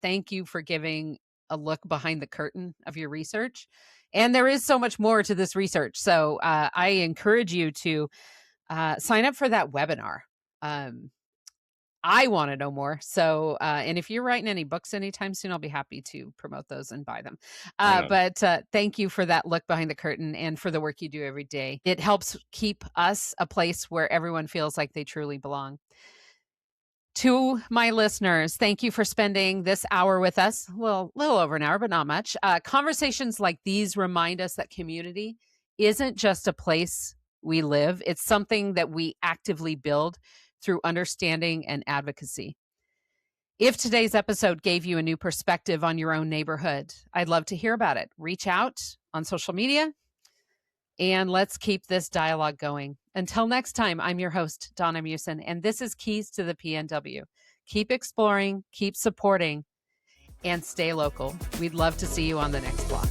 Speaker 1: Thank you for giving a look behind the curtain of your research. And there is so much more to this research. So I encourage you to sign up for that webinar. I want to know more. So, and if you're writing any books anytime soon, I'll be happy to promote those and buy them. But thank you for that look behind the curtain and for the work you do every day. It helps keep us a place where everyone feels like they truly belong. To my listeners, thank you for spending this hour with us. Well, a little over an hour, but not much. Conversations like these remind us that community isn't just a place we live. It's something that we actively build through understanding and advocacy. If today's episode gave you a new perspective on your own neighborhood, I'd love to hear about it. Reach out on social media and let's keep this dialogue going. Until next time, I'm your host, Donna Musin, and this is Keys to the PNW. Keep exploring, keep supporting, and stay local. We'd love to see you on the next block.